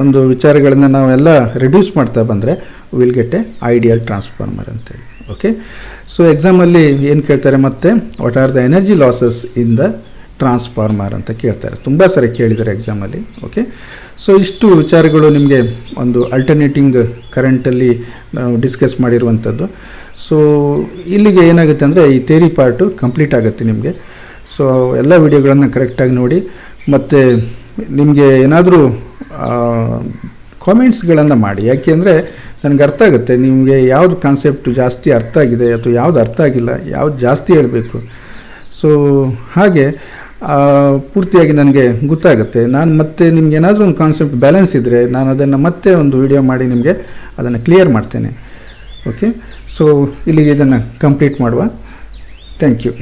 ಒಂದು ವಿಚಾರಗಳನ್ನು ನಾವೆಲ್ಲ ರಿಡ್ಯೂಸ್ ಮಾಡ್ತಾ ಬಂದರೆ will get a ideal transformer ಅಂತೇಳಿ. ಓಕೆ. ಸೊ ಎಕ್ಸಾಮಲ್ಲಿ ಏನು ಕೇಳ್ತಾರೆ ಮತ್ತೆ, what are the energy losses in the transformer ಅಂತ ಕೇಳ್ತಾರೆ, ತುಂಬ ಸರಿ ಕೇಳಿದ್ದಾರೆ ಎಕ್ಸಾಮಲ್ಲಿ. ಓಕೆ. ಸೊ ಇಷ್ಟು ವಿಚಾರಗಳು ನಿಮಗೆ ಒಂದು ಅಲ್ಟರ್ನೇಟಿಂಗ್ ಕರೆಂಟಲ್ಲಿ ನಾವು ಡಿಸ್ಕಸ್ ಮಾಡಿರುವಂಥದ್ದು. ಸೊ ಇಲ್ಲಿಗೆ ಏನಾಗುತ್ತೆ ಅಂದರೆ ಈ ಥಿಯರಿ ಪಾರ್ಟು ಕಂಪ್ಲೀಟ್ ಆಗುತ್ತೆ ನಿಮಗೆ. ಸೊ ಎಲ್ಲ ವಿಡಿಯೋಗಳನ್ನು ಕರೆಕ್ಟಾಗಿ ನೋಡಿ, ಮತ್ತು ನಿಮಗೆ ಏನಾದರೂ ಕಾಮೆಂಟ್ಸ್ಗಳನ್ನು ಮಾಡಿ. ಯಾಕೆಂದರೆ ನನಗೆ ಅರ್ಥ ಆಗುತ್ತೆ ನಿಮಗೆ ಯಾವುದು ಕಾನ್ಸೆಪ್ಟು ಜಾಸ್ತಿ ಅರ್ಥ ಆಗಿದೆ ಅಥವಾ ಯಾವುದು ಅರ್ಥ ಆಗಿಲ್ಲ, ಯಾವ್ದು ಜಾಸ್ತಿ ಹೇಳಬೇಕು. ಸೊ ಹಾಗೆ ಪೂರ್ತಿಯಾಗಿ ನನಗೆ ಗೊತ್ತಾಗುತ್ತೆ. ನಾನು ಮತ್ತೆ ನಿಮ್ಗೆ ಏನಾದರೂ ಒಂದು ಕಾನ್ಸೆಪ್ಟ್ ಬ್ಯಾಲೆನ್ಸ್ ಇದ್ದರೆ ನಾನು ಅದನ್ನು ಮತ್ತೆ ಒಂದು ವಿಡಿಯೋ ಮಾಡಿ ನಿಮಗೆ ಅದನ್ನು ಕ್ಲಿಯರ್ ಮಾಡ್ತೇನೆ. ಓಕೆ. ಸೊ ಇಲ್ಲಿಗೆ ಇದನ್ನು ಕಂಪ್ಲೀಟ್ ಮಾಡುವ. Thank you.